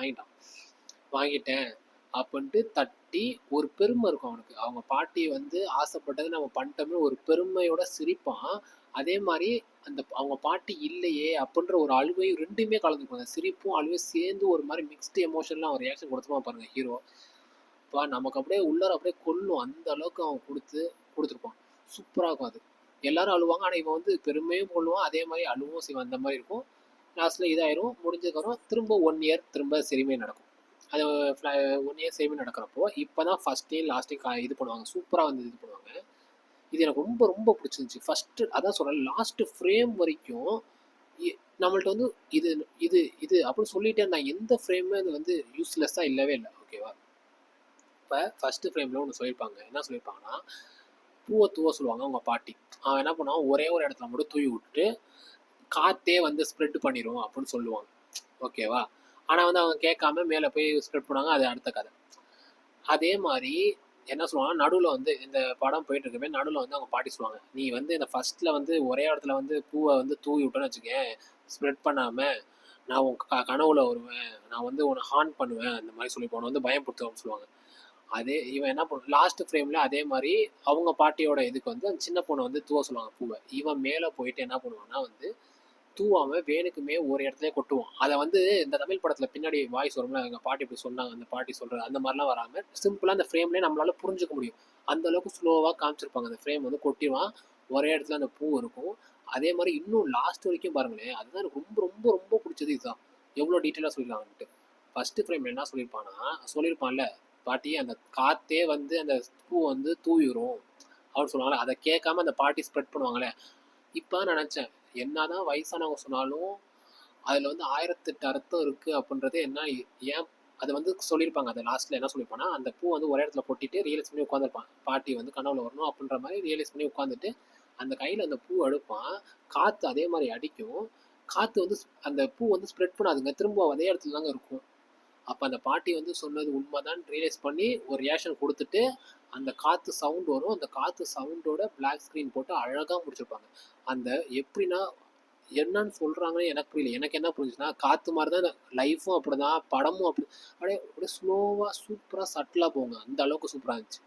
வாங்கிட்டேன் அப்படின்ட்டு தட்டி ஒரு பெருமை இருக்கும் அவனுக்கு. அவங்க பாட்டி வந்து ஆசைப்பட்டது நம்ம பண்ணிட்டோமே ஒரு பெருமையோட சிரிப்பான். அதே மாதிரி அந்த அவங்க பாட்டி இல்லையே அப்படின்ற ஒரு அழுவையும் ரெண்டுமே கலந்துருக்கும். அந்த சிரிப்பும் அழுவையும் சேர்ந்து ஒரு மாதிரி மிக்ஸ்டு எமோஷன்லாம் அவன் ரியாக்ஷன் கொடுத்துருவான் பாருங்க ஹீரோ. இப்போ நமக்கு அப்படியே உள்ளார அப்படியே கொல்லும், அந்த அளவுக்கு அவன் கொடுத்துருப்பான். சூப்பராக இருக்கும் அது. எல்லாரும் அழுவாங்க, ஆனால் இவன் வந்து பெருமையும் கொள்ளுவான், அதே மாதிரி அழுவும் செய்வான். அந்த மாதிரி இருக்கும். லாஸ்ட்டில் இதாயிரும், முடிஞ்சதுக்கப்புறம் திரும்ப 1 இயர் திரும்ப செரிமை நடக்கும். அது 1 இயர் செரிமை நடக்கிறப்போ இப்போ தான் ஃபஸ்ட்டையும் லாஸ்ட்டையும் இது பண்ணுவாங்க, சூப்பராக வந்து இது பண்ணுவாங்க. இது எனக்கு ரொம்ப ரொம்ப பிடிச்சிருந்துச்சி. ஃபஸ்ட்டு அதான் சொல்கிறேன், லாஸ்ட்டு ஃப்ரேம் வரைக்கும் நம்மள்ட்ட வந்து இது இது இது அப்படின்னு சொல்லிட்டே இருந்தாங்க. எந்த ஃப்ரேமே அது வந்து யூஸ்லெஸ்ஸாக இல்லவே இல்லை. ஓகேவா? இப்போ ஃபஸ்ட்டு ஃப்ரேமில் ஒன்று சொல்லியிருப்பாங்க, என்ன சொல்லியிருப்பாங்கன்னா, பூவை தூவ சொல்லுவாங்க அவங்க பாட்டி. அவன் என்ன பண்ணுவான், ஒரே ஒரு இடத்துல மட்டும் தூவி விட்டுட்டு காற்றே வந்து ஸ்ப்ரெட் பண்ணிடும் அப்படின்னு சொல்லுவாங்க. ஓகேவா? ஆனால் வந்து அவங்க கேட்காம மேலே போய் ஸ்ப்ரெட் பண்ணுவாங்க, அது அடுத்த கதை. அதே மாதிரி என்ன சொல்லுவாங்கன்னா, நடுவில் வந்து இந்த படம் போயிட்டு இருக்கவே நடுவில் வந்து அவங்க பாட்டி சொல்லுவாங்க, நீ வந்து இந்த ஃபஸ்ட்டில் வந்து ஒரே இடத்துல வந்து பூவை வந்து தூவி விட்டோன்னு வச்சுக்கேன், ஸ்ப்ரெட் பண்ணாமல் நான் உன் கனவுல வருவேன், நான் வந்து உன்னை ஹார்ன் பண்ணுவேன், அந்த மாதிரி சொல்லி போன வந்து பயப்படுத்துவேன்னு சொல்லுவாங்க. அதே இவன் என்ன பண்ணுவான் லாஸ்ட் ஃப்ரேமில், அதே மாதிரி அவங்க பாட்டியோட இதுக்கு வந்து அந்த சின்ன பொண்ணை வந்து தூவ சொல்லுவாங்க பூவை. இவன் மேலே போயிட்டு என்ன பண்ணுவான்னா வந்து தூவாம வேணுக்குமே ஒரு இடத்துல கொட்டுவான். அதை வந்து இந்த தமிழ் படத்தில் பின்னாடி வாய்ஸ் வரும்ல, எங்கள் பாட்டி இப்படி சொன்னாங்க, அந்த பாட்டி சொல்கிறது அந்த மாதிரிலாம் வராமல் சிம்பிளாக அந்த ஃப்ரேம்லேயே நம்மளால புரிஞ்சுக்க முடியும். அந்த அளவுக்கு ஸ்லோவாக காமிச்சிருப்பாங்க. அந்த ஃப்ரேம் வந்து கொட்டிடுவான், ஒரே இடத்துல அந்த பூ இருக்கும். அதே மாதிரி இன்னும் லாஸ்ட் வரைக்கும் பாருங்களேன், அதுதான் எனக்கு ரொம்ப ரொம்ப ரொம்ப பிடிச்சது. இதுதான் எவ்வளோ டீட்டெயிலாக சொல்லியிருக்காங்கன்ட்டு. ஃபஸ்ட்டு ஃப்ரேமில் என்ன சொல்லியிருப்பான்ல பாட்டி, அந்த காற்றே வந்து அந்த பூ வந்து தூவிடும் அப்படின்னு சொல்லுவாங்களே, அதை கேட்காம அந்த பாட்டி ஸ்ப்ரெட் பண்ணுவாங்களே. இப்போ நினச்சேன், என்னதான் வயசானவங்க சொன்னாலும் அதில் வந்து 1008 அர்த்தம் இருக்குது அப்படின்றது என்ன ஏன் அது வந்து சொல்லியிருப்பாங்க. அதை லாஸ்ட்டில் என்ன சொல்லியிருப்பாங்கன்னா, அந்த பூ வந்து ஒரே இடத்துல கொட்டிட்டு ரியலைஸ் பண்ணி உட்காந்துருப்பான். பாட்டி வந்து கனவுல வரணும் அப்படின்ற மாதிரி ரியலைஸ் பண்ணி உட்காந்துட்டு அந்த கையில் அந்த பூ எடுப்பான். காற்று அதே மாதிரி அடிக்கும். காற்று வந்து அந்த பூ வந்து ஸ்ப்ரெட் பண்ணாதுங்க, திரும்ப அதே இடத்துல தாங்க இருக்கும். அப்போ அந்த பாட்டி வந்து சொன்னது உண்மைதான் ரியலைஸ் பண்ணி ஒரு ரியாக்ஷன் கொடுத்துட்டு அந்த காற்று சவுண்ட் வரும். அந்த காற்று சவுண்டோட பிளாக் ஸ்க்ரீன் போட்டு அழகாக முடிச்சிருப்பாங்க. அந்த எப்படின்னா என்னன்னு சொல்கிறாங்கன்னு எனக்கு புரியல. எனக்கு என்ன புரிஞ்சுச்சுன்னா, காற்று மாதிரி தான் லைஃப்பும் அப்படி தான், படமும் அப்படி அப்படியே அப்படியே ஸ்லோவாக சூப்பராக சட்டிலாக போங்க. அந்த அளவுக்கு சூப்பராக இருந்துச்சு.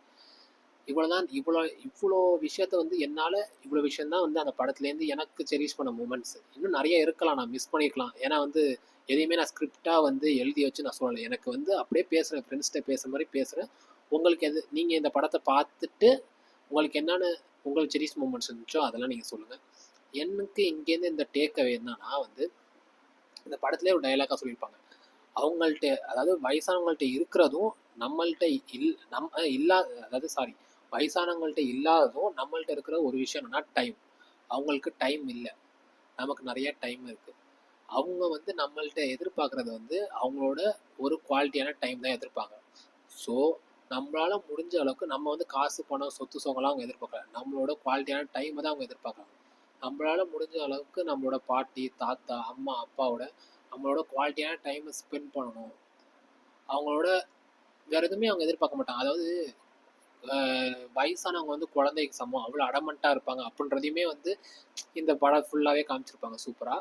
இவ்வளோதான் இவ்வளோ விஷயத்த வந்து என்னால் இவ்வளோ விஷயம் தான் வந்து அந்த படத்துலேருந்து எனக்கு செரிஷ் பண்ண மூமெண்ட்ஸ். இன்னும் நிறைய இருக்கலாம், நான் மிஸ் பண்ணியிருக்கலாம். ஏன்னா வந்து எதையுமே நான் ஸ்கிரிப்டாக வந்து எழுதி வச்சு நான் சொல்லலை. எனக்கு வந்து அப்படியே பேசுகிறேன், ஃப்ரெண்ட்ஸ்கிட்ட பேசுகிற மாதிரி பேசுகிறேன். உங்களுக்கு எது நீங்கள் இந்த படத்தை பார்த்துட்டு உங்களுக்கு என்னென்ன உங்களுக்கு செரிஷ் மூமெண்ட்ஸ் இருந்துச்சோ அதெல்லாம் நீங்கள் சொல்லுங்கள். எனக்கு இங்கேருந்து இந்த டேக் அவே என்னன்னா வந்து, இந்த படத்துலேயே ஒரு டைலாக்காக சொல்லியிருப்பாங்க. அவங்கள்ட்ட அதாவது வயசானவங்கள்ட்ட இருக்கிறதும் நம்மள்ட்ட அதாவது வயசானவங்கள்ட்ட இல்லாததும் நம்மள்ட்ட இருக்கிற ஒரு விஷயம் என்னன்னா டைம். அவங்களுக்கு டைம் இல்லை, நமக்கு நிறைய டைம் இருக்குது. அவங்க வந்து நம்மள்ட்ட எதிர்பார்க்குறது வந்து அவங்களோட ஒரு குவாலிட்டியான டைம் தான் எதிர்பார்க்குறாங்க. ஸோ நம்மளால் முடிஞ்ச அளவுக்கு நம்ம வந்து காசு பணம் சொத்து சுகம்லாம் அவங்க எதிர்பார்க்குறாங்க. நம்மளோட குவாலிட்டியான டைமை தான் அவங்க எதிர்பார்க்குறாங்க. நம்மளால் முடிஞ்ச அளவுக்கு நம்மளோட பாட்டி தாத்தா அம்மா அப்பாவோட நம்மளோட குவாலிட்டியான டைமை ஸ்பெண்ட் பண்ணணும். அவங்களோட வேறு எதுவுமே அவங்க எதிர்பார்க்க மாட்டாங்க. அதாவது வயசானவங்க வந்து குழந்தைக்கு சமம், அவ்வளோ அடமெண்ட்டாக இருப்பாங்க அப்படின்றதையுமே வந்து இந்த படம் ஃபுல்லாகவே காமிச்சிருப்பாங்க சூப்பராக.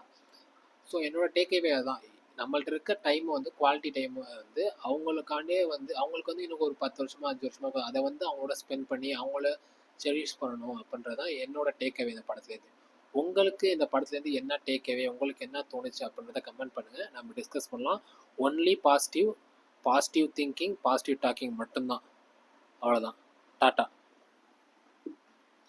ஸோ என்னோட டேக்அவே அதுதான். நம்மள்ட்ட இருக்க டைம் வந்து குவாலிட்டி டைம் வந்து அவங்களுக்காண்டே வந்து அவங்களுக்கு வந்து இன்னும் ஒரு 10 வருஷமா 5 வருஷமா அதை வந்து அவங்களோட ஸ்பெண்ட் பண்ணி அவங்கள செரிஷ் பண்ணணும் அப்படின்றது தான் என்னோட டேக்அவே இந்த படத்துலேருந்து. உங்களுக்கு இந்த படத்துலேருந்து என்ன டேக்அவே, உங்களுக்கு என்ன தோணுச்சு அப்படின்றத கமெண்ட் பண்ணுங்கள், நம்ம டிஸ்கஸ் பண்ணலாம். Only positive thinking positive talking மட்டும்தான். அவ்வளோதான். டாட்டா.